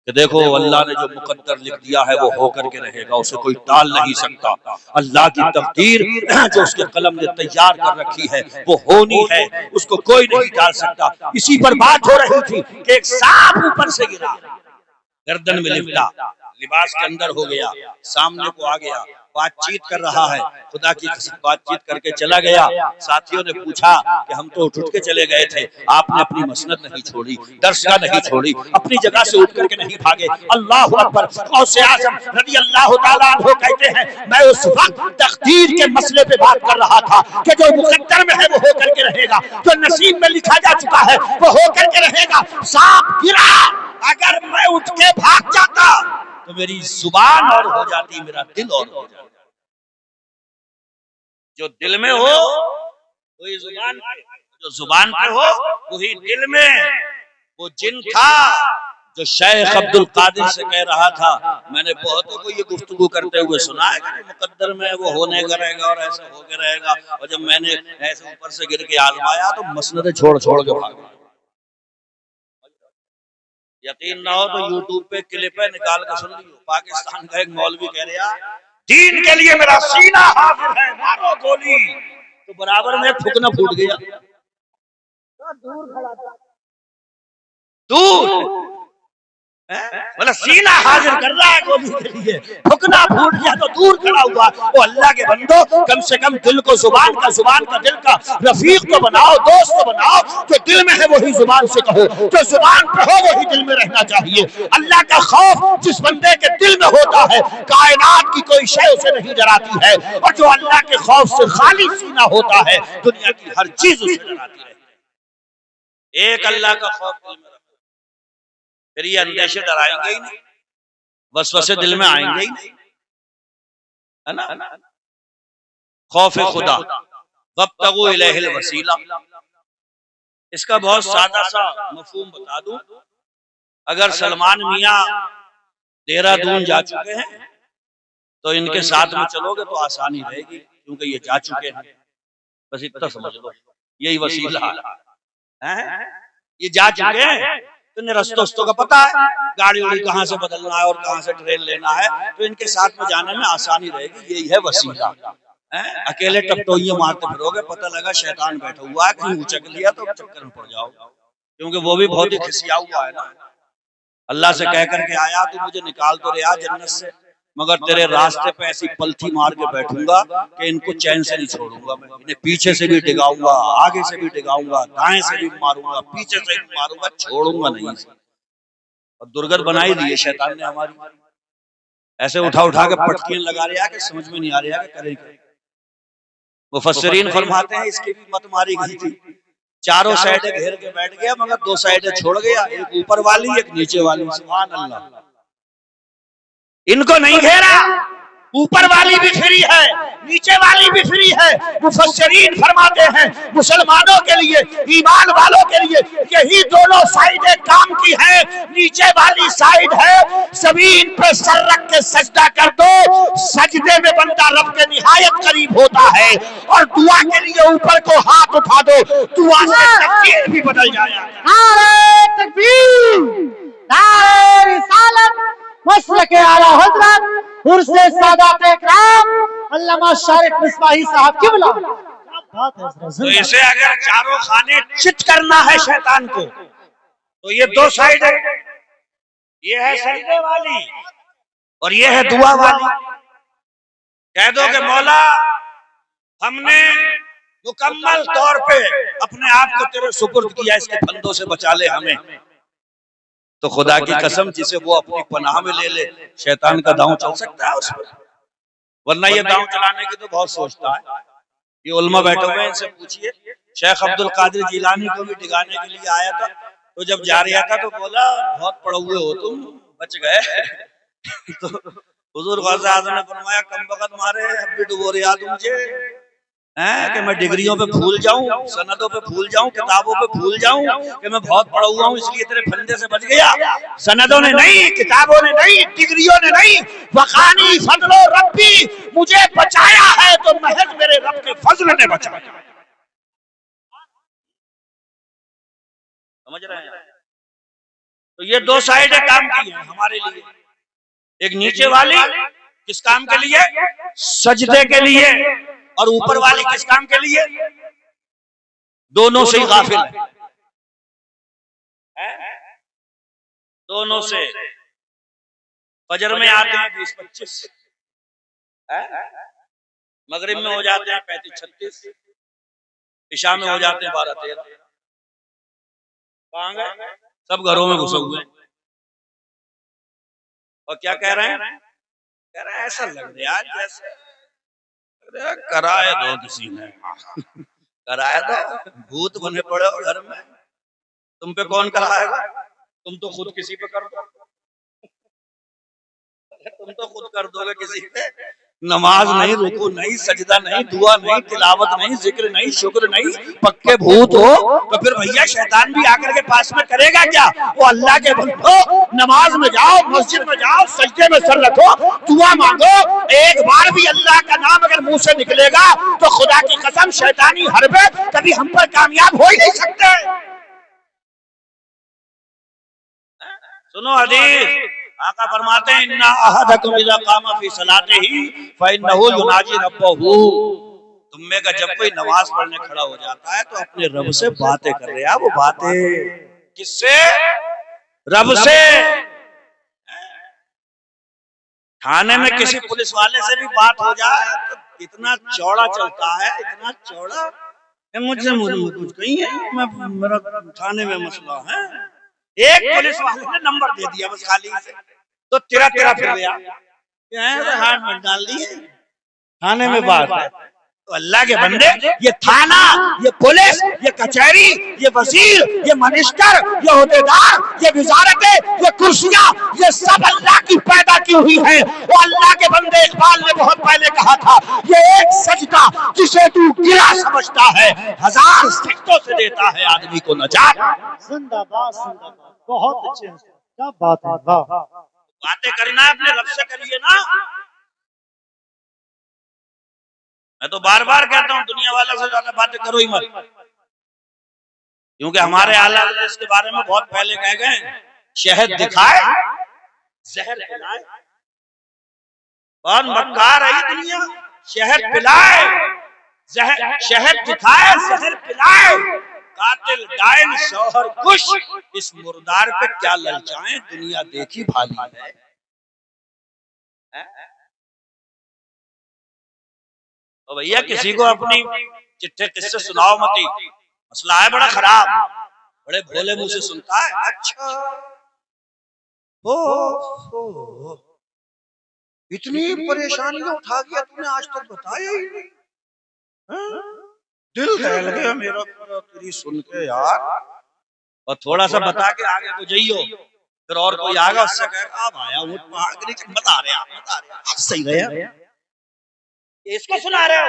کہ دیکھو اللہ نے جو مقدر لکھ دیا ہے وہ ہو کر کے رہے گا، اسے کوئی ٹال نہیں سکتا. اللہ کی تقدیر جو اس کے قلم نے تیار کر رکھی ہے وہ ہونی ہے، اس کو کوئی نہیں ٹال سکتا. اسی پر بات ہو رہی تھی کہ ایک سانپ اوپر سے گرا، گردن میں لپٹا، لباس کے اندر ہو گیا، سامنے کو آ گیا، بات چیت کر رہا ہے. خدا کی قسم بات چیت کر کے چلا گیا. ساتھیوں نے پوچھا کہ ہم تو اٹھ کے چلے گئے تھے، آپ نے اپنی مسند نہیں چھوڑی، درسگاہ نہیں چھوڑی، اپنی جگہ سے اٹھ کر کے نہیں بھاگے. اللہ اکبر. غوث اعظم رضی اللہ تعالیٰ عنہ کہتے ہیں میں اس وقت تقدیر کے مسئلے پہ بات کر رہا تھا کہ جو مقدر میں ہے وہ ہو کر کے رہے گا، جو نصیب میں لکھا جا چکا ہے وہ ہو کر کے رہے گا. سانپ گرا، اگر میں اٹھ کے بھاگ جاتا تو میری زبان اور ہو جاتی، میرا دل اور ہو جاتا. جو دل میں ہو وہی زبان پہ، جو زبان پہ ہو وہی دل میں. وہ جن تھا جو شیخ عبد القادر سے کہہ رہا تھا، میں نے بہتوں کو یہ گفتگو کرتے ہوئے سنا ہے کہ جو مقدر میں وہ ہونے کا رہے گا اور ایسا ہو کے رہے گا. اور جب میں نے ایسے اوپر سے گر کے آزمایا تو مسندیں چھوڑ چھوڑ کے بھاگا. یقین نہ ہو تو یوٹیوب پہ کلپ ہے، نکال کے سن لیو. پاکستان کا ایک مولوی کہہ رہا دین کے لیے میرا سینہ حاضر ہے، مارو گولی. تو برابر میں تھکنا پھوٹ گیا. دور بولا سینہ حاضر کر رہا ہے گولی کے لیے، تھکنا پھوٹ گیا تو دور کھڑا ہوا. وہ اللہ کے بندو کم سے کم دل کو زبان کا دل کا رفیق تو بناؤ، دوست تو بناؤ. جو دل میں ہے وہی زبان سے کہو، جو زبان پہ ہو وہی دل میں رہنا چاہیے. اللہ کا خوف جس بندے کے دل میں ہوتا ہے کائنات کی کوئی شے اسے نہیں ڈراتی ہے، اور جو اللہ کے خوف سے خالی سینہ ہوتا ہے دنیا کی ہر چیز اسے ڈراتی ہے. ایک اللہ کا خوف دل میں، پھر یہ اندیشے ڈرائیں گے ہی نہیں، وسوسے دل میں آئیں گے ہی نہیں، ہے نا. خوف خدا وابتغوا الیہ الوسیلہ، اس کا بہت سادہ سا مفہوم بتا دوں. اگر سلمان میاں دہرادون جا چکے ہیں تو ان کے ساتھ میں چلو گے تو آسانی رہے گی، کیونکہ یہ جا چکے ہیں. بس اتنا سمجھ لو، یہی وسیلہ ہے. یہ جا چکے ہیں، تمہیں رستوں کا پتا ہے، گاڑی وڑی کہاں سے بدلنا ہے اور کہاں سے ٹرین لینا ہے، تو ان کے ساتھ میں جانے میں آسانی رہے گی. یہی ہے وسیلہ. اکیلے ٹپٹوئیاں مارتے پھرو گے، پتہ لگا شیطان بیٹھا ہوا ہے، کہیں اچک لیا تو چکر میں پڑ جاؤ، کیونکہ وہ بھی بہت ہی کھسیا ہوا ہے نا. اللہ سے کہہ کر کے آیا تو مجھے نکال تو رہا جنت سے، مگر تیرے راستے پہ ایسی پلتھی مار کے بیٹھوں گا کہ ان کو چین سے نہیں چھوڑوں گا. میں انہیں پیچھے سے بھی ڈگاؤں گا، آگے سے بھی ڈگاؤں گا، دائیں سے بھی ماروں گا، پیچھے سے بھی ماروں گا، چھوڑوں گا نہیں. اور درگت بنائی دی ہے شیطان نے ہماری. ایسے اٹھا کے پٹکیاں لگا رہا کہ سمجھ میں نہیں آ رہا کہ کرے کیا. مفسرین فرماتے ہیں اس کی بھی مت ماری گئی تھی. چاروں سائڈیں گھیر کے بیٹھ گیا مگر دو سائڈیں چھوڑ گیا، ایک اوپر والی ایک نیچے والی. سبحان اللہ. ان کو نہیں گھیرا، اوپر والی بھی فری ہے، نیچے والی بھی فری ہے. مفسرین فرماتے ہیں مسلمانوں کے لیے، ایمان والوں کے لیے یہی دونوں سائیڈیں کام کی ہیں. نیچے والی سائیڈ ہے زمین پہ سر رکھ کے سجدہ کر دو، سجدے میں بندہ رب کے نہایت قریب ہوتا ہے، اور دعا کے لیے اوپر کو ہاتھ اٹھا دو، دعا سے تقدیر بھی بدل جائے. نعرہ تکبیر، نعرہ عرس سادات اکرام علامہ شارق مصباحی صاحب قبلہ. کیا بات ہے حضرت. تو اسے اگر چاروں خانے چت کرنا ہے شیطان کو تو یہ دو سائیڈ ہے، یہ ہے سجدے والی اور یہ ہے دعا والی. کہہ دو کہ مولا ہم نے مکمل طور پہ اپنے آپ کو تیرے سپرد کیا، اس کے پھندوں سے بچا لے ہمیں. تو خدا کی قسم جسے وہ اپنی پناہ میں لے لے شیطان کا داؤں چل سکتا ہے اس پر، ورنہ یہ داؤں چلانے کی تو بہت سوچتا ہے. یہ علماء بیٹھے ہوئے ہیں، ان سے پوچھئے. شیخ عبد القادر جیلانی کو بھی ڈگانے کے لیے آیا تھا، تو جب جا رہا تھا تو بولا بہت پڑے ہوئے ہو تم، بچ گئے. تو حضور غوث اعظم نے فرمایا کم بخت مارے اب بھی ڈبو رہا تم مجھے کہ میں ڈگریوں پہ پھول جاؤں، سندوں پہ پھول جاؤں، کتابوں پہ پھول جاؤں کہ میں بہت پڑھا ہوا ہوں اس لیے تیرے پھندے سے بچ گیا. سندوں نے نہیں، کتابوں نے نہیں، ڈگریوں نے نہیں، وقانی فضل و ربی، مجھے بچایا ہے تو محض میرے رب کے فضل نے بچایا. سمجھ رہے ہیں؟ تو یہ دو سائیڈیں کام کی ہیں ہمارے لیے. ایک نیچے والی کس کام کے لیے؟ سجدے کے لیے. اور اوپر والی کس کام کے لیے؟ دونوں سے غافل ہے، دونوں سے. فجر میں آتے ہیں 20-25، مغرب میں ہو جاتے ہیں 35-36، عشاء میں ہو جاتے ہیں 12-13. کہاں گئے؟ سب گھروں میں گھسے ہوئے ہیں. اور کیا کہہ رہے ہیں؟ کہہ رہے ہیں ایسا لگ رہا ہے جیسے کرائے دو کسی نے، کرائے دو، بھوت بنے پڑے ہو گھر میں، تم پہ کون کرائے گا؟ تم تو خود کسی پہ کر دو، تم تو خود کر دو گے کسی پہ. نماز نہیں، رکوع نہیں، سجدہ نہیں، دعا نہیں، تلاوت نہیں، ذکر نہیں، شکر نہیں، پکے بھوت ہو تو پھر بھیا شیطان بھی آ کر کے پاس میں کرے گا کیا؟ وہ اللہ کے بندو نماز میں جاؤ، مسجد میں جاؤ، سجدے میں سر رکھو، دعا مانگو. ایک بار بھی اللہ کا نام اگر منہ سے نکلے گا تو خدا کی قسم شیطانی حربے کبھی ہم پر کامیاب ہو ہی نہیں سکتے. سنو حدیث، آقا فرماتے ہیں اِنَّ أَحَدَكُمْ إِذَا قَامَ فِي صَلَاتِهِ فَإِنَّهُ يُنَاجِي رَبَّهُ. تم میں کا جب کوئی نماز پڑھنے کھڑا ہو جاتا ہے تو اپنے رب سے باتیں کر رہے ہیں. وہ باتیں کس سے؟ رب سے. تھانے میں کسی پولیس والے سے بھی بات ہو جائے تو اتنا چوڑا چلتا ہے، اتنا چوڑا کہ مجھ سے کچھ کہیں ہے، میرا تھانے میں مسئلہ ہے. ایک پولیس والے نے نمبر دے دیا بس خالی سے، تو تیرا پھر گیا ہاتھ میں ڈال دیے تھانے میں بات ہے. تو اللہ کے بندے یہ تھانہ، یہ پولیس، یہ کچہری، یہ وزیر، یہ منسٹر، یہ عہدیدار، یہ وزارتیں، یہ کرسیاں، یہ سب اللہ کی پیدا کی ہوئی ہیں. وہ اللہ کے بندے اقبال نے بہت پہلے کہا تھا یہ ایک سجدہ جسے تو گرا سمجھتا ہے 1000 سجدوں سے دیتا ہے آدمی کو نجات. زندہ باد، زندہ باد. بہت اچھے ہیں، کیا بات ہے. واہ. باتیں کرنا ہے اپنے رب سے کریے نا. میں تو بار بار کہتا ہوں دنیا والوں سے زیادہ باتیں کرو ہی مت، کیونکہ ہمارے اعلیٰ اس کے بارے میں بہت پہلے کہہ گئے شہد دکھائے زہر پلائے. کون مکار ہے دنیا؟ شہد پلائے شہد دکھائے زہر پلائے. قاتل ڈائن شوہر کش، اس مردار پہ کیا للچائیں، دنیا دیکھی بھالی ہے. تو بھیا کسی کو اپنی چٹھے قصے سناؤ متی، مسئلہ ہے بڑا خراب. بڑے بھولے منہ سے سنتا ہے. اچھا اتنی پریشانیاں اٹھا گیا تم نے آج تک بتایا ہی نہیں. دل دہل گیا میرا تیری سن کے یار. اور تھوڑا سا بتا کے آگے کو جائیو، پھر اور کوئی آگا اس سے کہے گا اب آیا ہوں پہاڑ کے نیچے بتا رہے صحیح گیا. اس کو سنا رہے ہو،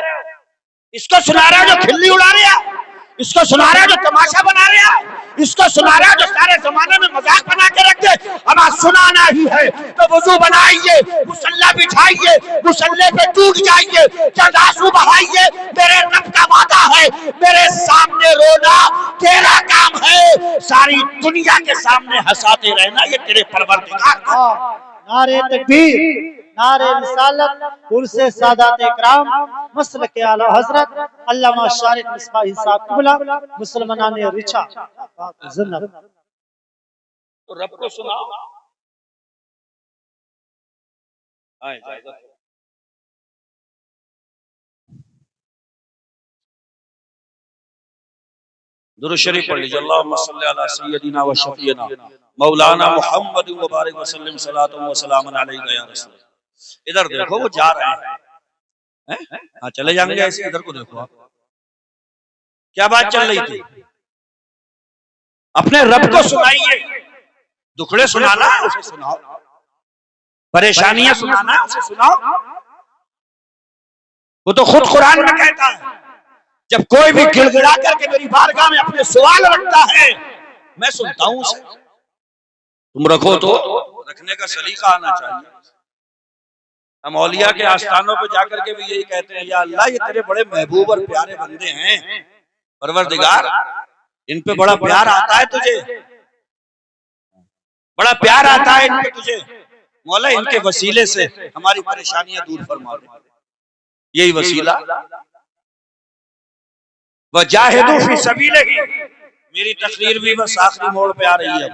اس کو سنا رہے ہو جو کھلی اڑا رہا ہے، اس کو سنا رہے ہو جو تماشا بنا رہا ہے، اس کو سنا رہے ہو جو سارے زمانے میں مذاق بنا کے رکھ دے. ہمیں سنانا ہی ہے تو وضو بنائیے، مصلی بچھائیے، مصلی پہ ٹوٹ جائیے، چند آنسو بہائیے. میرے رب کا وعدہ ہے میرے سامنے رونا تیرا کام ہے، ساری دنیا کے سامنے ہنساتے رہنا یہ تیرے پروردگار کا. نعرہ تکبیر، نعرہ رسالت، عرس سادات اکرام، مسلک اعلی حضرت علامہ شارق مصباحی صاحب قبلہ، مسلمانان رچا زنت۔ تو رب کو سناؤ۔ اجازت درود شریف پڑھ لیجیے، اللہم صلی علی سیدنا و شفیعنا مولانا محمد و بارک وسلم صلاۃ و سلام علیک یا رسول اللہ۔ ادھر دیکھو وہ جا رہے ہیں، ہاں چلے جائیں گے ایسے، ادھر کو دیکھو آپ، کیا بات چل رہی تھی؟ اپنے رب کو سنائیے، دکھڑے سنانا ہے اسے سناؤ، پریشانیاں سنانا ہے اسے سناؤ۔ وہ تو خود قرآن میں کہتا ہے جب کوئی بھی گڑ گڑا کر کے میری بارگاہ میں اپنے سوال رکھتا ہے میں سنتا ہوں اسے۔ تم رکھو تو رکھنے کا سلیقہ آنا چاہیے۔ ہم اولیاء کے آستانوں پہ جا کر کے بھی یہی کہتے ہیں، یا اللہ یہ تیرے بڑے محبوب اور پیارے بندے ہیں، پروردگار ان پہ بڑا پیار آتا ہے تجھے، بڑا پیار آتا ہے ان پہ تجھے، مولا ان کے وسیلے سے ہماری پریشانیاں دور فرما دے۔ یہی وسیلہ وجاہدوا فی سبیلہ، میری تقریر بھی بس آخری موڑ پہ آ رہی ہے۔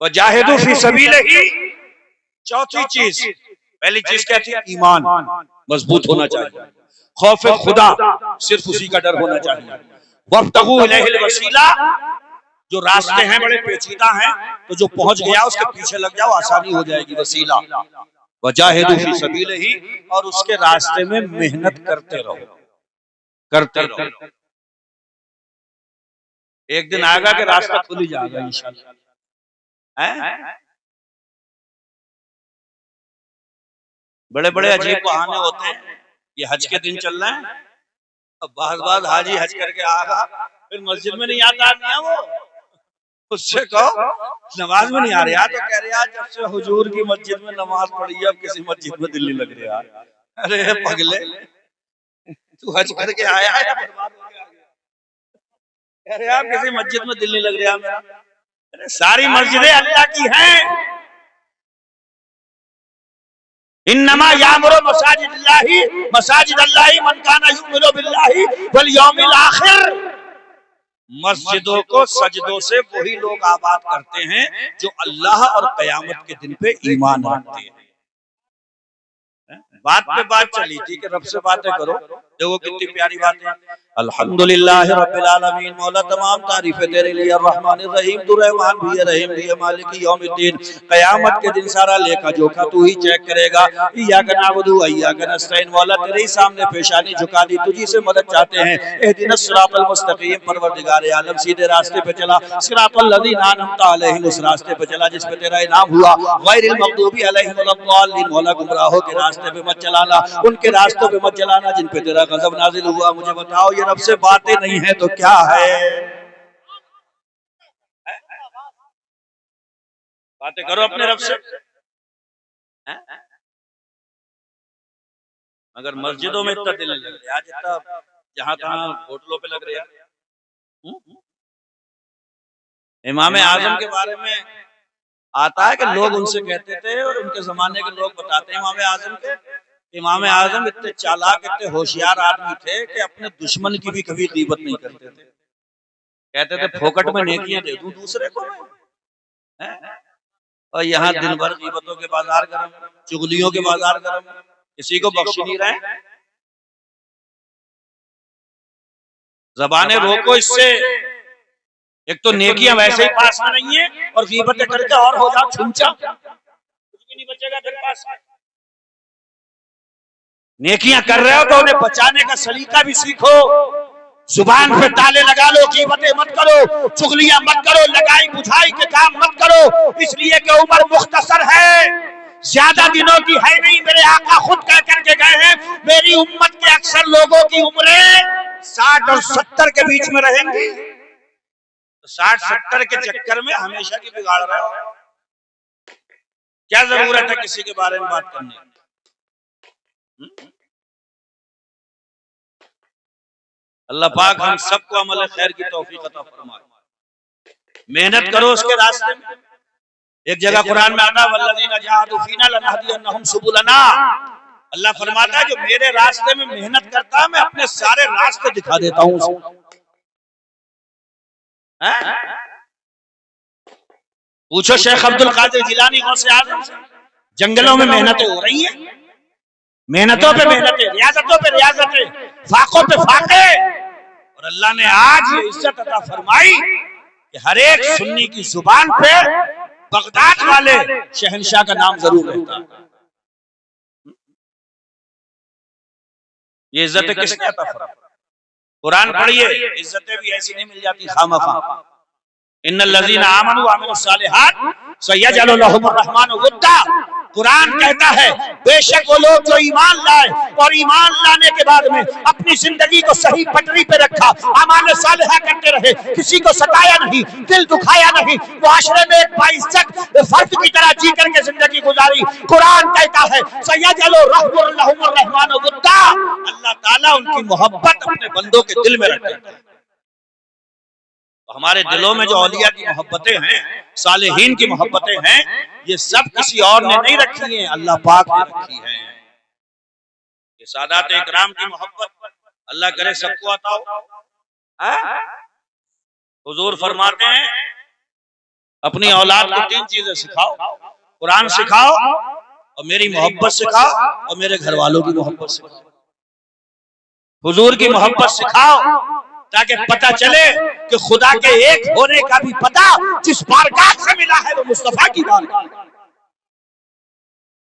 وجاہدوا فی سبیلہ، چوتھی چیز، پہلی چیز کیا تھی؟ ایمان مضبوط ہونا چاہیے، خوف خدا صرف اسی کا ڈر ہونا چاہیے۔ وابتغوا الیہ الوسیلہ، جو راستے ہیں بڑے پیچیدہ ہیں تو جو پہنچ گیا اس کے پیچھے لگ جاؤ، آسانی ہو جائے گی۔ وسیلہ وجاہدوا فی سبیلہ، اور اس کے راستے میں محنت کرتے رہو، کرتے رہو۔ ایک دن آئے گا کہ راستہ کھل ہی جائے گا انشاءاللہ۔ بڑے بڑے عجیب بہانے ہوتے ہیں، یہ حج کے دن چل رہے ہیں، اب بعض حاجی حج کر کے آگا پھر مسجد میں نہیں آتا آدمی، وہ اس سے کہو نماز میں نہیں آ رہا تو کہہ رہا جب سے حضور کی مسجد میں نماز پڑھی ہے اب کسی مسجد میں دل نہیں لگ رہا۔ ارے پگلے تو حج کر کے آیا ہے برباد ہو گیا، کہہ رہے آپ کسی مسجد میں دل نہیں لگ رہا میرا۔ ساری مسجدیں اللہ کی ہیں۔ انما یامر مساجد اللہ من کان یؤمن باللہ والیوم الاخر، مسجدوں کو سجدوں سے وہی لوگ آباد کرتے ہیں جو اللہ اور قیامت کے دن پہ ایمان رکھتے ہیں۔ بات پہ بات چلی تھی کہ رب سے باتیں کرو، دیکھو کتنی پیاری باتیں۔ الحمدللہ رب العالمین، مولا تمام تعریفیں تیرے لیے، الرحمن الرحیم، تو رحمان بھی ہے رحیم بھی ہے، مالک یوم الدین، قیامت کے دن سارا لیکھا جوکھا تو ہی چیک کرے گا۔ ایاک نعبد و ایاک نستعین، مولا تیرے ہی سامنے پیشانی جھکا دی، تجھی سے مدد چاہتے ہیں۔ اہدنا الصراط المستقیم، پروردگار عالم سیدھے راستے پہ چلا، صراط الذین انعمت علیہم، اس راستے پہ چلا جس پہ تیرا انعام ہوا، غیر المغضوب علیہم ولا الضالین، مولا گمراہوں کے راستے پہ مت چلانا، ان کے راستوں پہ مت چلانا جن پہ تیرا غضب نازل ہوا۔ مجھے بتاؤ یہ رب سے باتیں نہیں ہیں تو کیا ہے؟ باتیں کرو اپنے رب سے۔ اگر مسجدوں میں اتنا دل لگ رہا ہے، آج اتنا جہاں تہاں ہوٹلوں پہ لگ رہا ہے۔ امام اعظم کے بارے میں آتا ہے کہ لوگ ان سے کہتے تھے اور ان کے زمانے کے لوگ بتاتے ہیں امام اعظم اتنے چالاک اتنے ہوشیار آدمی تھے کہ اپنے دشمن کی بھی کبھی غیبت نہیں کرتے تھے، کہتے تھے پھوکٹ میں نیکیاں دے دوں دوسرے کو میں، اور یہاں دن بھر غیبتوں کے بازار گرم، چغلیوں کے بازار گرم، کسی کو بخش نہیں رہے۔ زبانیں روکو اس سے، ایک تو نیکیاں ویسے ہی پاس میں نہیں ہیں اور غیبتیں کر کے اور ہو جاؤ چھنچا، کچھ بھی نہیں بچے گا پھر پاس میں۔ نیکیاں کر رہے ہو تو انہیں بچانے کا سلیقہ بھی سیکھو، زبان پہ تالے لگا لو، غیبتیں مت کرو، چغلیاں مت کرو، لگائی بجھائی کے کام مت کرو، اس لیے کہ عمر مختصر ہے، زیادہ دنوں کی ہے نہیں۔ میرے آقا خود کہہ کر کے گئے ہیں میری امت کے اکثر لوگوں کی عمریں 60 اور 70 کے بیچ میں رہیں گی، 60-70 کے چکر میں ہمیشہ کی بگاڑ رہے ہو، کیا ضرورت ہے کسی کے بارے میں بات کرنے کی؟ اللہ پاک ہم سب کو عمل خیر کی توفیق عطا فرمائے۔ محنت کرو اس کے راستے میں، ایک جگہ قرآن میں آتا ہے والذین جاہدوا فینا لنہدینہم سبلنا، اللہ فرماتا ہے جو میرے راستے میں محنت کرتا ہے میں اپنے سارے راستے دکھا دیتا ہوں اسے۔ پوچھو شیخ عبد القادر جیلانی غوث اعظم سے، جنگلوں میں محنتیں ہو رہی ہیں، محنتوں پہ محنتیں، ریاضتوں پہ ریاضتیں، فاقوں پہ فاقے، اور اللہ نے آج یہ عزت عطا فرمائی کہ ہر ایک سنی کی زبان پہ بغداد والے شہنشاہ کا نام ضرور رہتا ہے۔ یہ عزتیں کس نے عطا فرمائی؟ قرآن پڑھیے، عزتیں بھی ایسی نہیں مل جاتی خواہ ان الذین آمنوا وعملوا الصالحات سیجعل لهم الرحمن ودا۔ قرآن کہتا ہے بے شک وہ لوگ جو ایمان لائے اور ایمان لانے کے بعد میں اپنی زندگی کو صحیح پٹری پہ رکھا، اعمال صالحہ کرتے رہے، کسی کو ستایا نہیں، دل دکھایا نہیں، معاشرے میں ایک باعزت فرد کی طرح جی کر کے زندگی گزاری، قرآن کہتا ہے سیجعل لهم الرحمن ودا، اللہ تعالیٰ ان کی محبت اپنے بندوں کے دل میں رکھتے ہیں۔ ہمارے دلوں میں جو اولیاء کی محبتیں ہیں، صالحین کی محبتیں ہیں، یہ سب کسی اور نے نہیں رکھی ہیں، اللہ پاک نے رکھی ہیں۔ یہ سادات اکرام کی محبت اللہ کرے سب کو عطا ہو۔ حضور فرماتے ہیں اپنی اولاد کو 3 چیزیں سکھاؤ، قرآن سکھاؤ اور میری محبت سکھاؤ اور میرے گھر والوں کی محبت سکھاؤ۔ حضور کی محبت سکھاؤ تاکہ پتہ چلے کہ خدا کے ایک ہونے کا بھی پتہ جس بارگاہ سے ملا ہے وہ مصطفیٰ کی بارگاہ،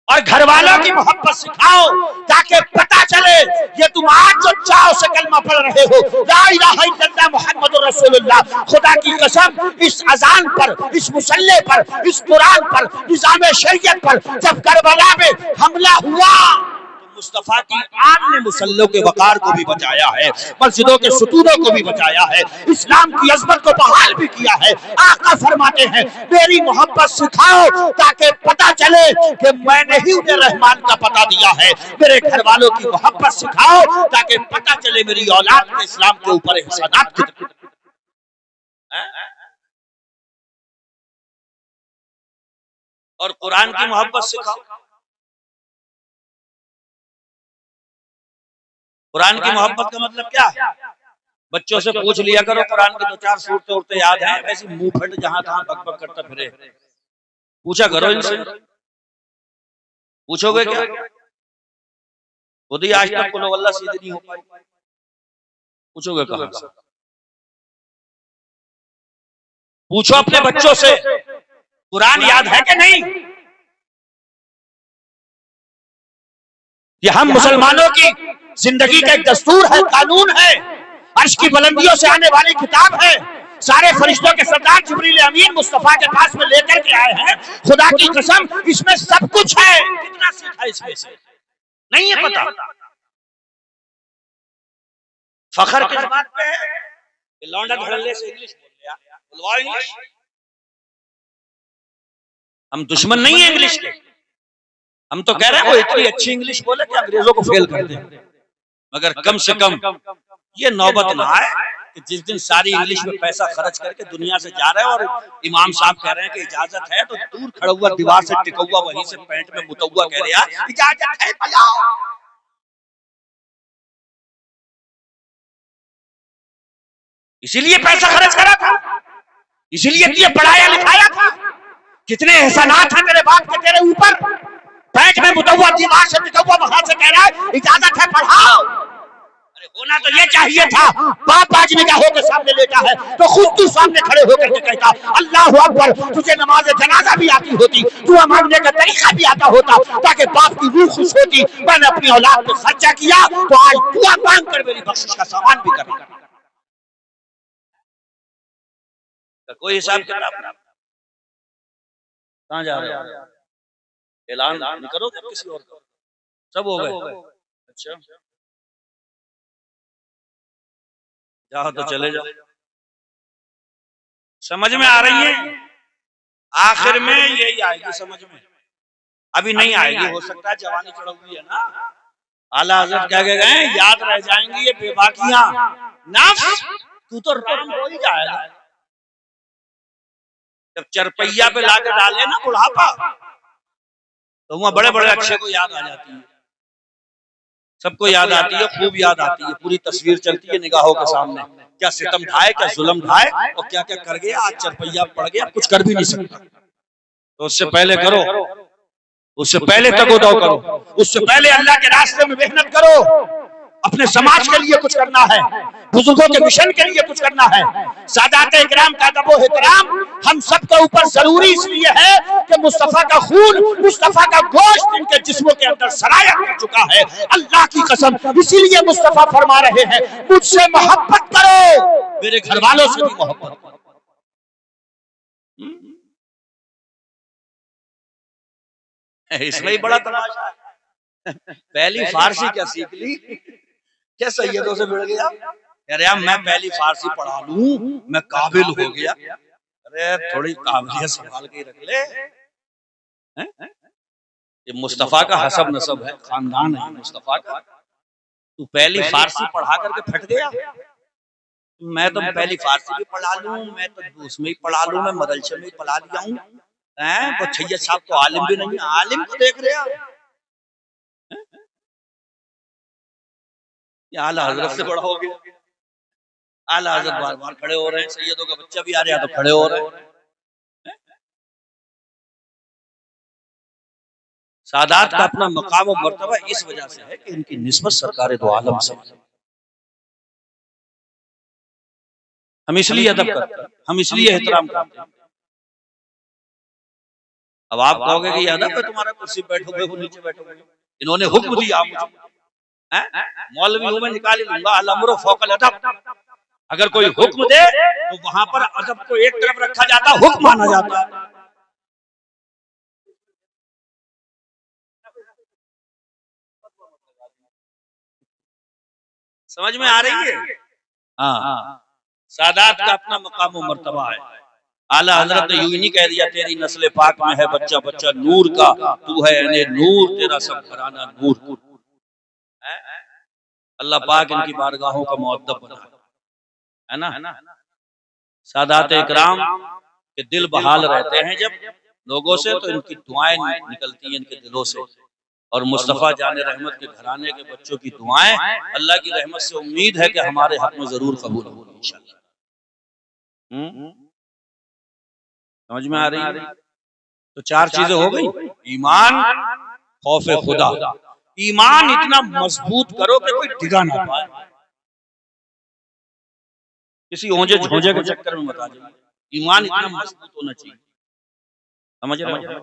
اور گھر والوں کی محبت سکھاؤ تاکہ پتہ چلے یہ تم آج جو چاؤ سے کلمہ پڑھ رہے ہو لا الہ الا اللہ محمد رسول اللہ، خدا کی قسم اس اذان پر، اس مصلی پر، اس قرآن پر، نظام شریعت پر جب کربلا میں حملہ ہوا مصطفیٰ کی آن نے مسلوں کے وقار کو بھی بچایا ہے، مسجدوں کے ستونوں کو بھی بچایا ہے، اسلام کی عظمت کو بحال بھی کیا ہے۔ آقا فرماتے ہیں میری محبت سکھاؤ تاکہ پتہ چلے کہ میں نے ہی انہیں رحمان کا پتہ دیا ہے، میرے گھر والوں کی محبت سکھاؤ تاکہ پتہ چلے میری اولاد کے اسلام کے اوپر احسانات کتنے۔ اور قرآن کی محبت سکھاؤ۔ قرآن کی محبت کا مطلب کیا ہے؟ بچوں سے پوچھ لیا کرو قرآن کی 2-4 سورتیں اڑتے یاد ہیں، ویسے منہ پھٹ جہاں تہاں بک بک کرتا پھرے، پوچھا کرو ان سے۔ پوچھو گے کیا؟ خود ہی آج تک قل ہو اللہ سیدھی نہیں ہو پائی، پوچھو گے کہاں سے؟ پوچھو اپنے بچوں سے قرآن یاد ہے کہ نہیں؟ یہ ہم مسلمانوں کی زندگی کا ایک دستور ہے، قانون ہے، عرش کی بلندیوں سے آنے والی کتاب ہے، سارے فرشتوں کے سردار جبریل امین مصطفیٰ کے پاس میں لے کر کے آئے ہیں۔ خدا کی قسم اس میں سب کچھ ہے، کتنا سیکھا اس میں سے نہیں ہے پتا۔ فخر کس بات پہ ہے کہ لونڈا دھڑلے سے انگلش بول لیا، بلوا انگلش۔ ہم دشمن نہیں ہیں انگلش کے، ہم تو کہہ رہے ہیں وہ اتنی اچھی انگلش بولے کہ انگریزوں کو فیل کر دیں، مگر کم سے کم یہ نوبت نہ آئے کہ جس دن ساری انگلش میں پیسہ خرچ کر کے دنیا سے جا رہے ہیں اور امام صاحب کہہ رہے ہیں کہ اجازت ہے، تو دور کھڑا ہوا دیوار سے ٹکا ہوا وہیں سے پینٹ میں متوا کہہ رہا اجازت ہے بلاؤ۔ اسی لیے پیسہ خرچ کرا تھا، اسی لیے پڑھایا لکھایا تھا، کتنے احسانات ہیں تیرے باپ کے تیرے اوپر، پینٹ میں متوا دیوار سے ٹکا ہوا وہاں سے کہہ رہا ہے اجازت ہے پڑھاؤ۔ ارے ہونا تو یہ چاہیے تھا باپ آج نگاہوں کے سامنے لیتا ہے تو خود تو سامنے کھڑے ہو کر کے کہتا اللہ اکبر، تجھے نماز جنازہ بھی آتی ہوتی، دعا مانگنے کا طریقہ بھی آتا ہوتا، تاکہ باپ کی روح خوش ہوتی، میں نے اپنی اولاد پہ خرچہ کیا تو آج دعا مانگ کر میری بخشش کا سامان بھی کرے گا۔ کوئی حساب کتاب کہاں جا رہے ہو؟ اعلان نہیں کرو گے کسی اور کا؟ سب ہو گئے؟ اچھا جاؤ تو چلے جاؤ۔ سمجھ میں آ رہی ہے؟ آخر میں یہی آئے گی سمجھ میں، ابھی نہیں آئے گی، ہو سکتا ہے جوانی چڑھ ہوئی ہے نا۔ اعلیٰ حضرت کہہ کے گئے یاد رہ جائیں گی یہ بے باکیاں، نفس تو رام ہو ہی جائے گا۔ جب چرپیا پہ لا کے ڈالے نا بڑھاپا تو وہاں بڑے بڑے اچھے کو یاد آ جاتی ہے، سب کو یاد آتی ہے، خوب یاد آتی ہے، پوری تصویر چلتی ہے نگاہوں کے سامنے، کیا ستم ڈھائے، کیا ظلم ڈھائے، اور کیا کیا کر گیا، آج چرپیا پڑ گیا، کچھ کر بھی نہیں سکتا۔ تو اس سے پہلے کرو، اس سے پہلے تگو دو کرو، اس سے پہلے اللہ کے راستے میں محنت کرو، اپنے سماج کے لیے کچھ کرنا ہے، بزرگوں کے مشن کے لیے کچھ کرنا ہے۔ سادات اکرام کا ادب و احترام ہم سب کے اوپر ضروری اس لیے ہے کہ مصطفیٰ کا خون، مصطفیٰ کا گوشت ان کے جسموں کے اندر سرایت کر چکا ہے، اللہ کی قسم۔ اسی لیے مصطفیٰ فرما رہے ہیں مجھ سے محبت کرو، میرے گھر والوں سے بھی محبت کرو۔ اس میں ہی بڑا تماشا ہے، پہلی فارسی کیا سیکھ لی، کیا سیدوں سے بڑھ گیا، کہہ رہا میں پہلی فارسی پڑھا لوں میں قابل ہو گیا۔ ارے تھوڑی قابلیت سنبھال کے رکھ لے، یہ مصطفیٰ کا حسب نسب ہے، خاندان ہے مصطفیٰ کا، تو پہلی فارسی پڑھا کر کے پھٹ گیا۔ میں تو پہلی فارسی بھی پڑھا لوں، میں تو اس میں ہی پڑھا لوں، میں مدرسے میں ہی پڑھا لیا ہوں، وہ سید صاحب تو عالم بھی نہیں، عالم کو دیکھ رہے ہیں، یہ اعلیٰ حضرت سے بڑا ہو گیا۔ اعلیٰ حضرت بار بار کھڑے ہو رہے ہیں، سیدوں کا بچہ بھی آ رہا تو کھڑے ہو رہے ہیں۔ سادات کا اپنا مقام و مرتبہ اس وجہ سے ہے کہ ان کی نسبت سرکار دو عالم سے، ہم اس لیے ادب کرتے ہیں، ہم اس لیے احترام کرتے ہیں۔ اب آپ کہو گے کہ یہ ادب ہے تمہارا، کرسی بیٹھو گے وہ نیچے بیٹھو گے، انہوں نے حکم دیا مجھے، مولوی ہوں میں نکال لوں گا، الامر فوق الادب، اگر کوئی حکم دے تو وہاں پر ادب کو ایک طرف رکھا جاتا، حکم مانا جاتا ہے۔ سمجھ میں آ رہی ہے؟ ہاں، سادات کا اپنا مقام و مرتبہ ہے۔ اعلیٰ حضرت نے یوں ہی نہیں کہہ دیا تیری نسل پاک میں ہے بچہ بچہ نور کا، تو ہے یعنی نور، تیرا سب گھرانہ نور۔ اللہ پاک ان کی بارگاہوں کا مؤدب بنا ہے نا۔ سادات اکرام کے دل بحال رہتے ہیں جب لوگوں سے، تو ان کی دعائیں نکلتی ہیں ان کے دلوں سے، اور مصطفیٰ جان رحمت کے گھرانے کے بچوں کی دعائیں اللہ کی رحمت سے امید ہے کہ ہمارے حق میں ضرور قبول ہوگی انشاءاللہ۔ سمجھ میں آ رہی ہے؟ تو چار چیزیں ہو گئی، ایمان، خوف خدا۔ ایمان اتنا مضبوط کرو کہ کوئی ڈگا نہ پائے، کسی اونجے جھونجے کے چکر میں مت آ جائے، ایمان اتنا مضبوط ہونا چاہیے، سمجھ رہے ہو؟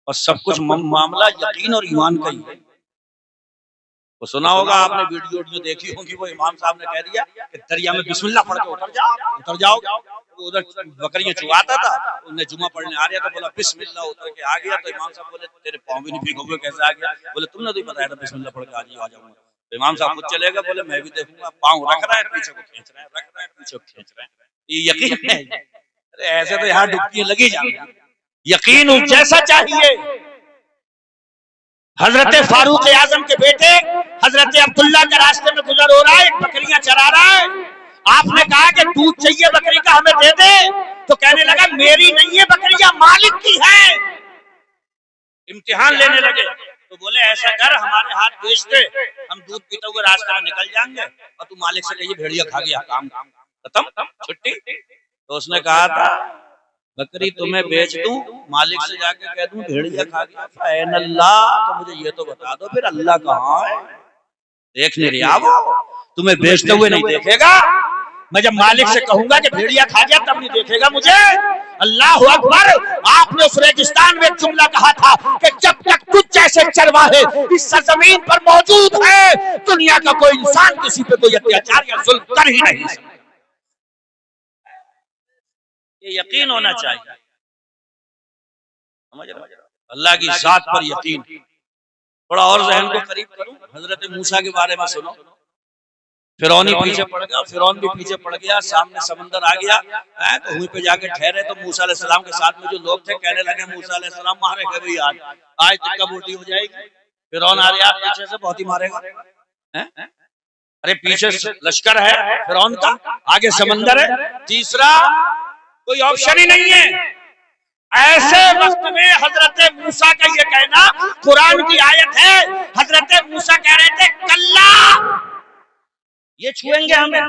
اور سب کچھ معاملہ یقین اور ایمان کا ہی ہے۔ وہ سنا ہوگا آپ نے، ویڈیو دیکھی ہوگی، وہ امام صاحب نے کہہ دیا کہ دریا میں بسم اللہ پڑھ کے اتر جاؤ، وہ ادھر بکریاں چواتا تھا، انہیں جمعہ پڑھنے آ رہا تھا، بولا بسم اللہ، اتر کے آ گیا، تو امام صاحب بولے تیرے پاؤں بھی نہیں بھیگو گے، کیسے آ گیا؟ بولے تم نے تو بتایا تھا بسم اللہ پڑھ کے آ جاؤں گا۔ تو امام صاحب خود چلے گا، بولے میں بھی دیکھوں گا، پاؤں رکھ رہا ہے پیچھے کو کھینچ رہا ہے، رکھ رہا ہے پیچھے کو کھینچ رہا ہے، یہ یقین ہے؟ ارے ایسے تو یہاں ڈبکیاں لگی جائیں، یقین جیسا چاہیے۔ حضرت فاروق اعظم کے بیٹے حضرت عبداللہ کے راستے میں گزر ہو رہا ہے، بکریاں چرا رہا ہے، آپ نے کہا کہ دودھ چاہیے بکری کا ہمیں دے دے، تو کہنے لگا میری نہیں ہے بکریاں، مالک کی ہے۔ امتحان لینے لگے تو بولے ایسا کر ہمارے ہاتھ بیچ دے، ہم دودھ پیتے ہوئے راستے میں نکل جائیں گے، اور تو مالک سے کہیے بھیڑیا کھا گیا، کام ختم، چھٹی۔ تو اس نے کہا تھا بکری تمہیں بیچ دوں، مالک سے جا کے کہہ دوں بھیڑیا کھا گیا، فین اللہ، تو مجھے یہ تو بتا دو پھر اللہ کہاں ہے؟ دیکھ نہیں رہا وہ، تمہیں بیچتے ہوئے نہیں دیکھے گا، میں جب مالک سے کہوں گا کہ بھیڑیا کھا گیا تب نہیں دیکھے گا مجھے۔ اللہ اکبر۔ آپ نے اس ریگستان میں جملہ کہا تھا کہ جب تک تجھ جیسے چرواہے اس سرزمین پر موجود ہے، دنیا کا کوئی انسان کسی پہ کوئی اتیاچار یا ظلم کر ہی نہیں سکتا۔ یہ یقین ہونا چاہیے، اللہ کی ذات پر یقین۔ تھوڑا اور ذہن کو قریب کروں، حضرت موسیٰ کے بارے میں سنو۔ فرعون ہی پیچھے پڑ گیا، فرعون بھی پیچھے پڑ گیا، سامنے سمندر آ گیا، تو وہیں پہ جا کے ٹھہرے، تو موسیٰ علیہ السلام کے ساتھ میں جو لوگ تھے کہنے لگے موسیٰ علیہ السلام مارے گا بھئی، آج تک کا بوٹی ہو جائے گی۔ فرعون آ رہا پیچھے سے، بہت ہی مارے گا۔ ارے پیچھے لشکر ہے فرعون کا، آگے سمندر ہے، تیسرا کوئی آپشن ہی نہیں ہے۔ ایسے وقت میں حضرت موسیٰ کا یہ کہنا، قرآن کی آیت ہے، حضرت موسیٰ کہہ رہے تھے کلا، یہ چھوئیں گے ہمیں،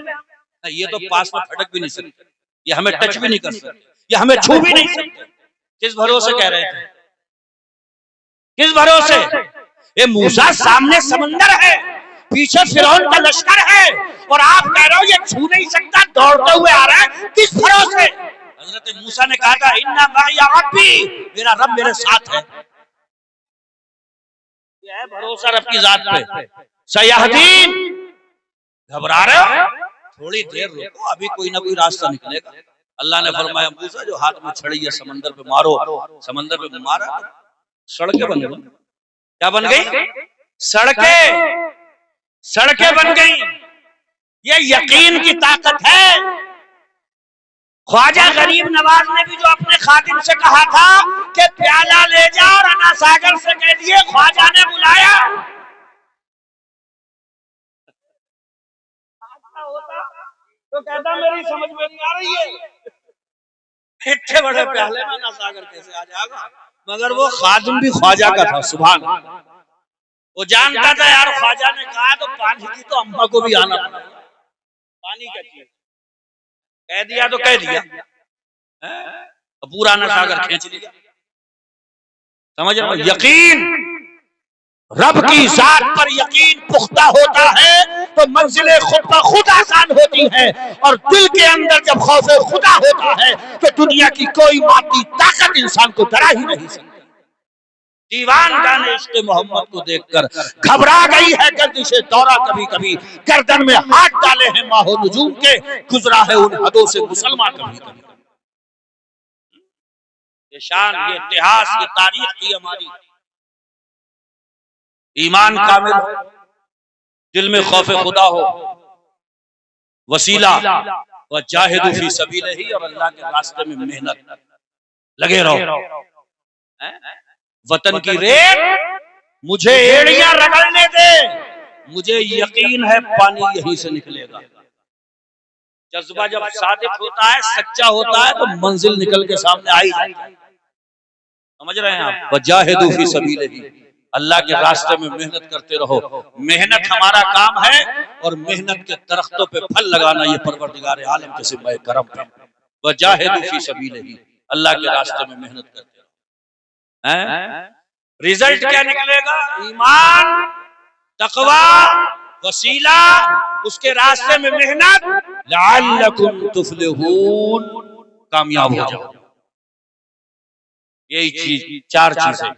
یہ تو پاس میں پھٹک بھی نہیں سکتے، یہ ہمیں ٹچ بھی نہیں کر سکتے، یہ ہمیں چھو بھی نہیں سکتے. کس بھروسے کہہ رہے تھے؟ کس بھروسے؟ یہ موسیٰ سامنے سمندر ہے، پیچھے فرعون کا لشکر ہے، اور آپ کہہ رہے ہو یہ چھو نہیں سکتا، دوڑتے ہوئے آ رہا ہے، کس بھروسے؟ حضرت موسیٰ نے کہا تھا اِنَّا مَعِیَ رَبِّی، میرا رب میرے ساتھ ہے. یہ ہے بھروسہ رب کی ذات پہ. سیہدین، گھبرا رہے ہو؟ تھوڑی دیر رکو، ابھی کوئی نہ کوئی راستہ نکلے گا. اللہ نے فرمایا موسیٰ جو ہاتھ میں چھڑی ہے سمندر پہ مارو. سمندر پہ مارا، سڑکیں بن گئی. کیا بن گئی؟ سڑکیں بن گئی. یہ یقین کی طاقت ہے. خواجہ غریب نواز نے بھی جو اپنے خادم سے کہا تھا کہ پیالہ لے جا اور انا ساگر سے کہہ دیے خواجہ نے بلایا. تو کہتا میری سمجھ میں نہیں آ رہی ہے، اتنے بڑے پیالے میں انا ساگر کیسے آ جائے گا؟ مگر وہ خادم بھی خواجہ کا تھا. سبحان اللہ، وہ جانتا تھا یار خواجہ نے کہا تو پانی کی تو اماں کو بھی آنا پڑا. پانی کا چیز کہہ دیا تو کہہ دیا، پورا نہ ساگر کھینچ لیا. سمجھ رہے ہو؟ یقین، رب کی ذات پر یقین پختہ ہوتا ہے تو منزلیں خود بخود آسان ہوتی ہیں، اور دل کے اندر جب خوف خدا ہوتا ہے تو دنیا کی کوئی مادی طاقت انسان کو ڈرا ہی نہیں سکتی. دیوان گانے عشق محمد کو دیکھ کر گھبرا گئی ہے گردش دورہ، کبھی کبھی گردن میں ہاتھ ڈالے ہیں ماہ و نجوم کے، گزرا ہے ان حدوں سے مسلمان کبھی کبھی. یہ شان، یہ اتہاس، یہ تاریخ کی ہماری. ایمان کامل ہو، دل میں خوف خدا ہو، وسیلہ وجاہدوا فی سبیلہ، اور اللہ کے راستے میں محنت لگے رہو. وطن کی ریت مجھے ایڑیاں رگڑنے دے، مجھے یقین ہے پانی یہیں سے نکلے گا. جذبہ جب صادق ہوتا ہے، سچا ہوتا ہے، تو منزل نکل کے سامنے آئی جاتی ہے. سمجھ رہے ہیں آپ؟ وجاہدوا فی سبیلہ، اللہ کے راستے میں محنت کرتے رہو. محنت ہمارا کام ہے، اور محنت کے درختوں پہ پھل لگانا یہ پروردگار عالم کے ذمہ کرم ہے. وجاہدوا فی سبیلہ، اللہ کے راستے میں محنت کرتے رہو. رزلٹ کیا نکلے گا؟ ایمان، تقوی، وسیلہ، اس کے راستے میں محنت. لعلکم تفلحون، کامیاب ہو جاؤ. یہی چیز، چار چیزیں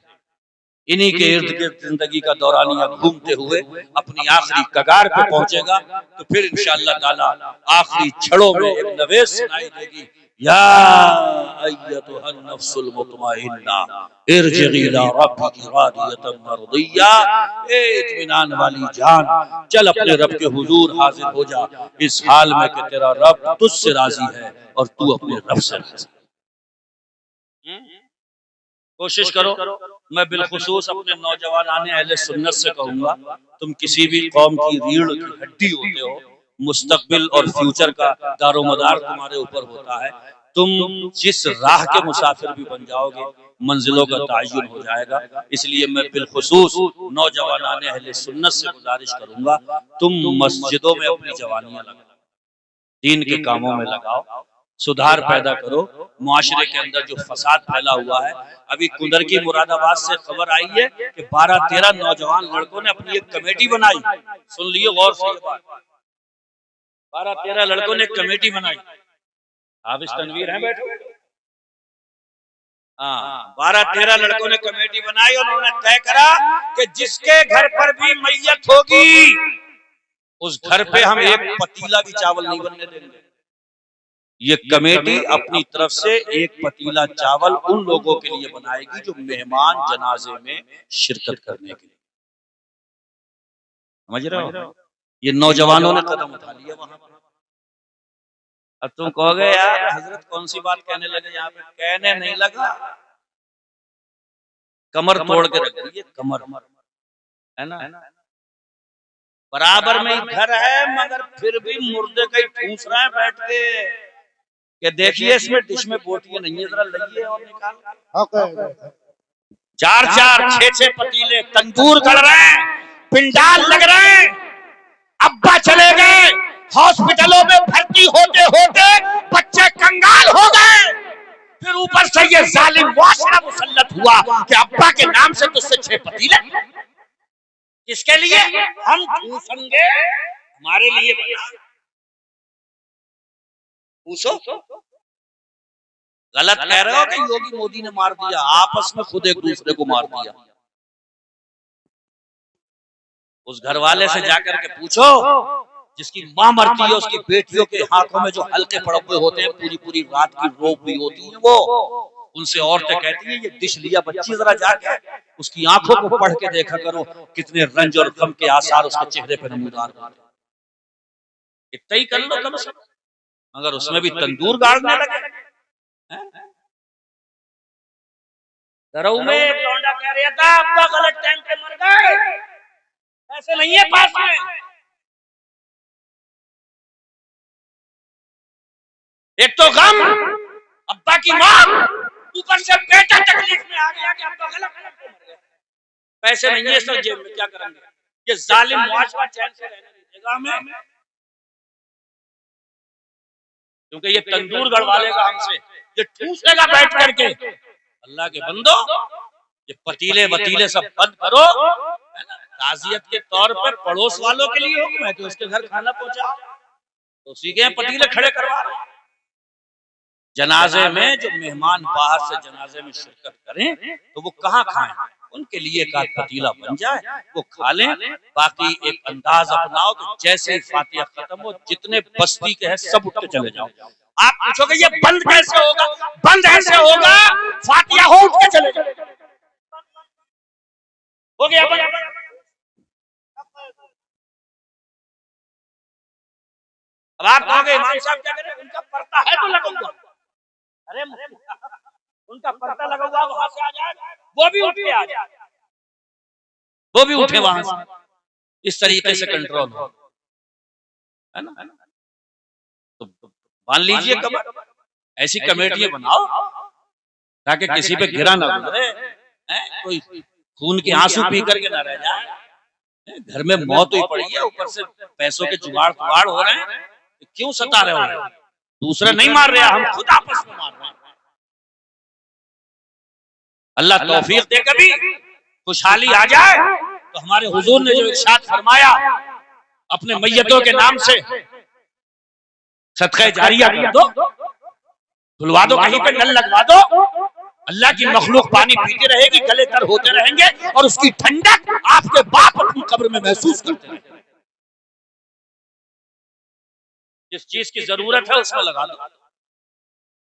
انہی کے ارد گرد زندگی کا دورانیہ گھومتے ہوئے اپنی آخری کگار پہ پہنچے گا، تو پھر انشاءاللہ تعالی آخری چھڑوں میں ایک نویز سنائی دے گی، یا ایتھا النفس المطمئنہ ارجعی الی ربک راضیۃ مرضیہ. اے اطمینان والی جان، چل اپنے رب کے حضور حاضر ہو جا، اس حال میں کہ تیرا رب تجھ سے راضی ہے اور تو اپنے رب سے راضی. کوشش کرو. میں بالخصوص اپنے نوجوانان اہل سنت سے کہوں گا، تم کسی بھی قوم کی ریڑھ کی ہڈی ہوتے ہو، مستقبل اور فیوچر کا دار و مدار تمہارے اوپر ہوتا ہے. تم جس راہ کے مسافر بھی بن جاؤ گے، منزلوں کا تعین ہو جائے گا. اس لیے میں بالخصوص نوجوانان اہل سنت سے گزارش کروں گا، تم مسجدوں میں اپنی جوانیاں لگاؤ، دین کے کاموں میں لگاؤ، سدھار پیدا کرو. معاشرے کے اندر جو فساد پھیلا ہوا ہے، ابھی کندر کی مراد آباد سے خبر آئی ہے کہ 12-13 نوجوان لڑکوں نے اپنی ایک کمیٹی بنائی. سن لیے غور سے یہ بات، 12-13 لڑکوں نے ایک کمیٹی بنائی. حافظ تنویر ہیں بیٹھے؟ ہاں، 12-13 لڑکوں نے کمیٹی بنائی اور انہوں نے طے کرا کہ جس کے گھر پر بھی میت ہوگی اس گھر پہ ہم ایک پتیلا بھی چاول نہیں بننے دیں گے. یہ کمیٹی اپنی طرف سے ایک پتیلا چاول ان لوگوں کے لیے بنائے گی جو مہمان جنازے میں شرکت کرنے کے لیے. سمجھ رہے ہو؟ یہ نوجوانوں نے قدم اٹھا لیا وہاں پر. اب تم کہو گے یار حضرت کون سی بات کہنے لگے یہاں پہ؟ کہنے نہیں لگا، کمر توڑ کے رکھ دیے. کمر ہے نا، برابر میں ہی گھر ہے، مگر پھر بھی مردے کا ہی ٹھونس رہے ہیں بیٹھ کے کہ دیکھیے اس میں ڈش میں بوٹیاں نہیں ہیں، ذرا لئیے اور نکال، 4 6 پتیلے تندور گڑ رہے ہیں، پنڈال لگ رہے ہیں، ابا چلے گئے، ہاسپٹلوں میں بھرتی ہوتے ہوتے بچے کنگال ہو گئے، پھر اوپر سے یہ ظالم معاشرہ مسلط ہوا کہ ابا کے نام سے تجھ سے 6 پتیلے، اس کے لیے ہم ٹھوسیں گے، ہمارے لیے بنا پوچھو، غلط کہہ رہے ہو کہ یوگی مودی نے مار دیا، آپس میں خود ایک دوسرے کو مار دیا۔ اس گھر والے سے جا کر کے پوچھو جس کی ماں مرتی ہے، اس کی بیٹیوں کے ہاتھوں میں جو حلقے پڑے ہوئے ہوتے ہیں، پوری پوری رات کی روب بھی ہوتی ہے، وہ ان سے عورتیں کہتی ہیں یہ ڈش لیا بچی ذرا جا کے اس کی آنکھوں کو پڑھ کے دیکھا کرو کتنے رنج اور غم کے آثار اس کے چہرے پہ نمودار ہوتے ہیں، اتنا ہی کر لو کم سے کم، مگر اس میں بھی تندور گاڑنے لگے۔ درو میں ایک لونڈا کہہ رہا تھا ابا غلط ٹائم پہ مر گئے، ایسے نہیں ہے پاس میں، ایک تو غم ابا کی موت، اوپر سے بیٹا تکلیف میں آ گیا کہ ابا غلط ٹائم پہ مر گئے، پیسے نہیں ہے سر جیب میں، کیا کریں گے؟ یہ ظالم معاشرہ چین سے رہنے نہیں دے گا ہمیں، کیونکہ یہ تندور گڑوا لے گا ہم سے، یہ ٹھوسے گا بیٹھ کر کے۔ اللہ کے بندو یہ پتیلے وتیلے سب بند کرو، تعزیت کے طور پر پڑوس والوں کے لیے ہو، میں تو اس کے گھر کھانا پہنچا تو اسی کے پتیلے کھڑے کروا رہا ہوں۔ جنازے میں جو مہمان باہر سے جنازے میں شرکت کریں تو وہ کہاں کھائیں، ان کے لیے ایک آدھ پتیلا بن جائے وہ کھا لیں، باقی ایک انداز اپناؤ کہ جیسے ہی فاتحہ ختم ہو جتنے بستی کے ہیں سب اٹھ کے چلے جاؤ۔ آپ پوچھو گے یہ بند کیسے ہوگا؟ بند ایسے ہوگا فاتحہ ہو اٹھ کے چلے جاؤ، ہو گیا بند۔ اب آپ کہو گے امام صاحب کیا کریں، ان کا پردہ ہے تو لگا ہوا، ارے ان کا پردہ لگا ہوا وہاں سے آ جائے، وہ بھی اٹھ کے آ جائے، وہ بھی اٹھے وہاں سے، اس طریقے سے کنٹرول ہو، ہے نا؟ تو مان لیجئے کمر، ایسی کمیٹیاں بناؤ تاکہ کسی پہ گرا نہ گزرے، کوئی خون کے آنسو پی کر کے نہ رہ جائے، گھر میں موت ہوئی پڑی ہے، اوپر سے پیسوں کے جگاڑ پگاڑ ہو رہے ہیں، کیوں ستا رہے ہو؟ دوسرے نہیں مار رہے، ہم خود آپس میں مار رہے ہیں۔ اللہ توفیق دے کبھی خوشحالی آ جائے تو ہمارے حضور نے جو ارشاد فرمایا اپنے میتوں کے نام سے صدقہ جاریہ کر دو، دھلوا دو، کہیں پہ نل لگوا دو، اللہ کی مخلوق پانی پیتی رہے گی، گلے تر ہوتے رہیں گے اور اس کی ٹھنڈک آپ کے باپ اپنی قبر میں محسوس کرتے رہیں گے۔ جس چیز کی ضرورت ہے اس میں لگا دو۔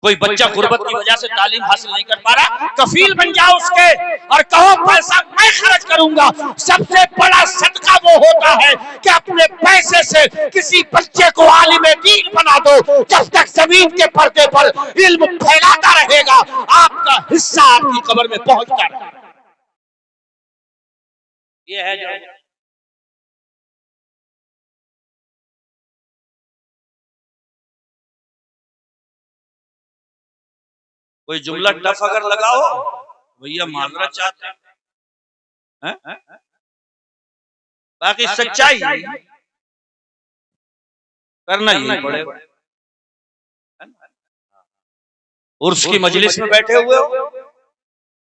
کوئی بچہ غربت کی وجہ سے تعلیم حاصل نہیں کر پا رہا، کفیل بن جاؤ اس کے اور کہو پیسہ میں خرچ کروں گا۔ سب سے بڑا صدقہ وہ ہوتا ہے کہ اپنے پیسے سے کسی بچے کو عالم دین بنا دو، جب تک زمین کے پردے پر علم پھیلاتا رہے گا آپ کا حصہ آپ کی قبر میں پہنچتا رہے گا۔ یہ ہے جو کوئی جملہ ٹف اگر لگاؤ بھیا معذرت چاہتے ہیں، باقی سچائی کرنا ہی پڑے گا۔ عرس کی مجلس میں بیٹھے ہوئے ہو،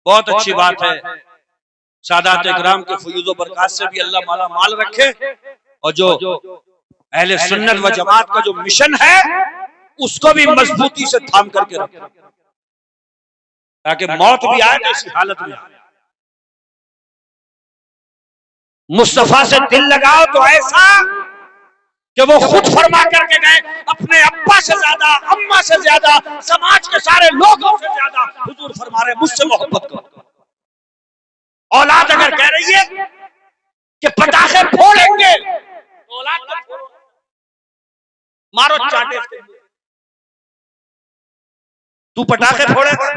بہت اچھی بات ہے، سادات اکرام کے فیوز و برکات سے بھی اللہ مالا مال رکھے، اور جو اہل سنت و جماعت کا جو مشن ہے اس کو بھی مضبوطی سے تھام کر کے رکھے، تاکہ موت بھی آئے تو اسی حالت میں آئے۔ مصطفیٰ سے دل لگاؤ تو ایسا کہ وہ خود فرما کر کے گئے اپنے ابا سے زیادہ، اماں سے زیادہ، سماج کے سارے لوگوں سے زیادہ حضور فرما رہے مجھ سے محبت کرو۔ اولاد اگر کہہ رہی ہے کہ پٹاخے پھوڑیں گے تو اولاد کا پھوڑو، مارو چاٹے، تو پٹاخے پھوڑے گا،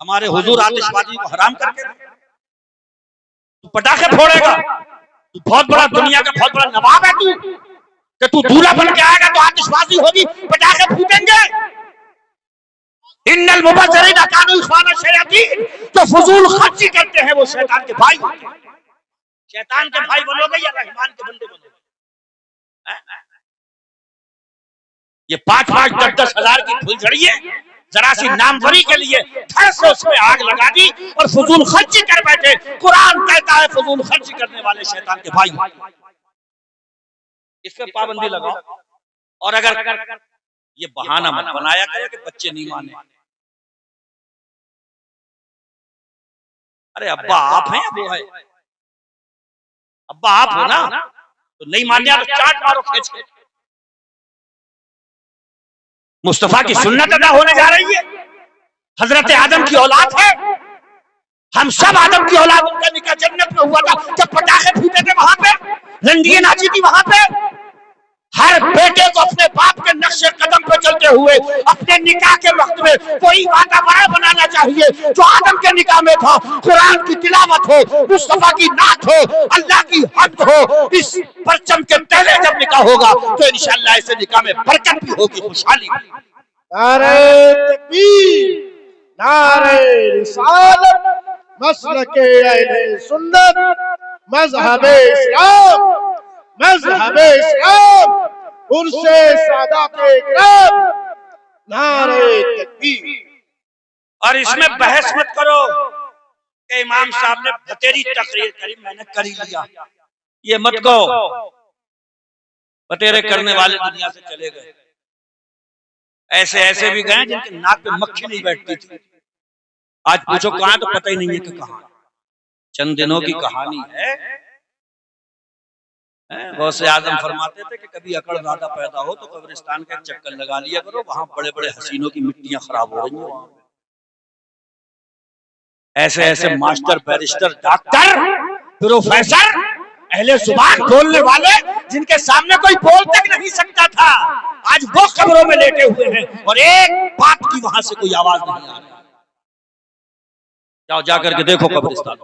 ہمارے حضور آتش بازی کو حرام کر کے تو پٹاخے پھوڑے گا، تو بہت بڑا دنیا کا بہت بڑا نواب ہے تو کہ تو دولہا بن کے آئے گا تو آتش بازی ہوگی، پٹاخے پھوٹیں گے۔ ان المبذرین کانوا اخوان الشیاطین، جو فضول خرچی کرتے ہیں وہ شیطان کے بھائی ہوتے ہیں۔ شیطان کے بھائی بنو گے یا رحمان کے بندے بنو گے؟ یہ 5-5 10 ہزار کی پھلجھڑی ہے، ذرا سی ناموری کے لیے گھر سے اس میں آگ لگا دی اور فضول خرچی کر بیٹھے۔ قرآن کہتا ہے فضول خرچی کرنے والے شیطان کے بھائی۔ اس پہ پابندی لگاؤ، اور اگر یہ بہانہ مت بنایا کرے کہ بچے نہیں مانے۔ ارے ابا آپ ہیں، ابو ہے، ابا آپ ہو نا، تو نہیں ماننے تو چاٹ مارو کھینچ کے۔ مصطفیٰ کی سنت ادا ہونے جا رہی ہے، حضرت آدم کی اولاد ہے، ہم سب آدم کی اولاد۔ ان کا نکاح جنت میں ہوا تھا، جب پٹاخے پھوٹے تھے وہاں پہ، رنڈیاں ناچی تھی وہاں پہ۔ ہر بیٹے کو اپنے باپ کے نقش قدم پہ چلتے ہوئے اپنے نکاح کے وقت میں کوئی واتاورن بنانا چاہیے جو آدم کے نکاح میں تھا۔ قرآن کی تلاوت ہو، مصطفیٰ کی نعت ہو، اللہ کی حمد ہو، اس پرچم کے تلے جب نکاح ہوگا تو انشاءاللہ ایسے نکاح میں برکت بھی ہوگی، خوشحالی بھی۔ نعرہ تکبیر، نعرہ رسالت، مسلک اہل سنت، مذہب اسلام، مذہب اسلام، عرص سادات اکرام، نعرہ تکبیر۔ اور اس میں بحث مت کرو کہ امام صاحب نے بتیری تقریر کری، میں نے کر ہی لیا، یہ مت کہو۔ بتیرے کرنے والے دنیا سے چلے گئے، ایسے بھی گئے جن کے ناک پہ مکھی نہیں بیٹھتی تھی، آج پوچھو کہاں تو پتہ ہی نہیں ہے کہ کہاں۔ چند دنوں کی کہانی ہے۔ غوث اعظم فرماتے تھے کہ کبھی اکڑ زیادہ پیدا ہو تو قبرستان کا ایک چکر لگا لیا کرو، وہاں بڑے بڑے حسینوں کی مٹیاں خراب ہو رہی ہیں۔ ایسے ماسٹر، بیرسٹر، ڈاکٹر، پروفیسر، اہل زبان بولنے والے جن کے سامنے کوئی بول تک نہیں سکتا تھا، آج وہ قبروں میں لیٹے ہوئے ہیں اور ایک بات کی وہاں سے کوئی آواز نہیں آ رہی۔ جا کر کے دیکھو قبرستان۔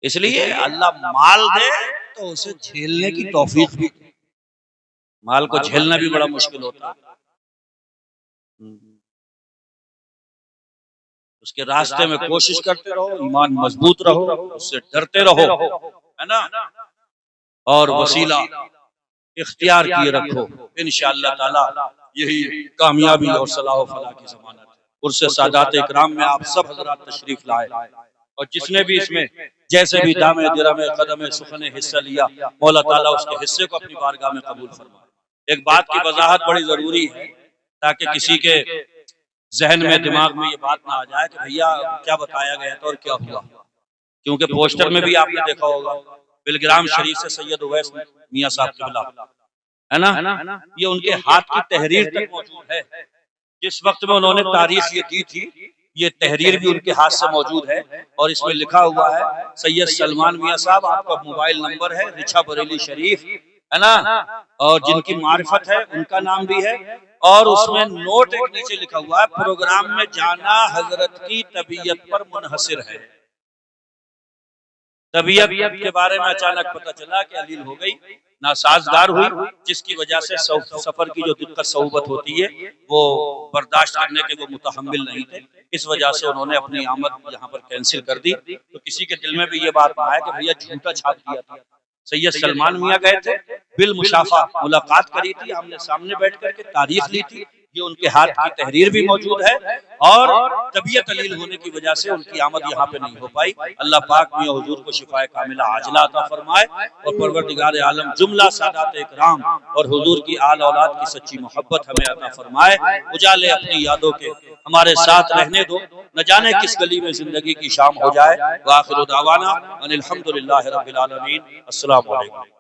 اس لیے اللہ مال دے تو اسے جھیلنے کی توفیق بھی دے۔ مال کو جھیلنا بھی بڑا مشکل ہوتا ہے، اس کے راستے میں کوشش کرتے رہو، ایمان مضبوط رہو، اس سے ڈرتے رہو، ہے نا، اور وسیلہ اختیار کیے رکھو، انشاءاللہ تعالی یہی کامیابی اور صلاح و فلاح کی ضمانت ہے۔ عرص سادات اکرام میں آپ سب حضرات تشریف لائے، اور جس نے بھی اس میں جیسے بھی دامے درمے قدم سخنے حصہ لیا، مولا تعالیٰ اس کے حصے کو اپنی بارگاہ میں قبول فرمائے۔ ایک بات کی وضاحت بڑی ضروری ہے تاکہ کسی کے ذہن میں، دماغ میں یہ بات نہ آ جائے کہ بھیا کیا بتایا گیا تھا اور کیا ہوا، کیونکہ پوسٹر میں بھی آپ نے دیکھا ہوگا بلگرام شریف سے سید اویس میاں صاحب قبلہ، ہے نا، یہ ان کے ہاتھ کی تحریر تک موجود ہے۔ جس وقت میں انہوں نے تاریخ یہ دی تھی، یہ تحریر بھی ان کے ہاتھ سے موجود ہے، اور اس میں لکھا ہوا ہے سید سلمان میاں صاحب، آپ کا موبائل نمبر ہے، رچھا بریلی شریف، ہے نا، اور جن کی معرفت ہے ان کا نام بھی ہے، اور اس میں نوٹ ایک نیچے لکھا ہوا ہے پروگرام میں جانا حضرت کی طبیعت پر منحصر ہے۔ طبیعت کے بارے میں اچانک پتہ چلا کہ علیل ہو گئی، ناسازگار ہوئی، جس کی وجہ سے سفر کی جو دقت صعوبت ہوتی ہے وہ برداشت کرنے کے وہ متحمل نہیں تھے، اس وجہ سے انہوں نے اپنی آمد یہاں پر کینسل کر دی۔ تو کسی کے دل میں بھی یہ بات نہ آئے کہ بھیا جھوٹا چھاپ دیا تھا۔ سید سلمان میاں گئے تھے، بالمشافہ ملاقات کری تھی، آمنے سامنے بیٹھ کر کے تاریخ لی تھی، یہ ان کے ہاتھ کی تحریر بھی موجود ہے، اور طبیعت علیل ہونے کی وجہ سے ان کی آمد یہاں پہ نہیں ہو پائی۔ اللہ پاک میاں حضور کو شفائے کاملہ عاجلہ عطا فرمائے، اور پروردگار عالم جملہ سادات اکرام اور حضور کی آل اولاد کی سچی محبت ہمیں عطا فرمائے۔ اجالے اپنی یادوں کے ہمارے ساتھ رہنے دو، نہ جانے کس گلی میں زندگی کی شام ہو جائے۔ وآخر دعوانا ان الحمدللہ رب العالمین۔ السلام علیکم۔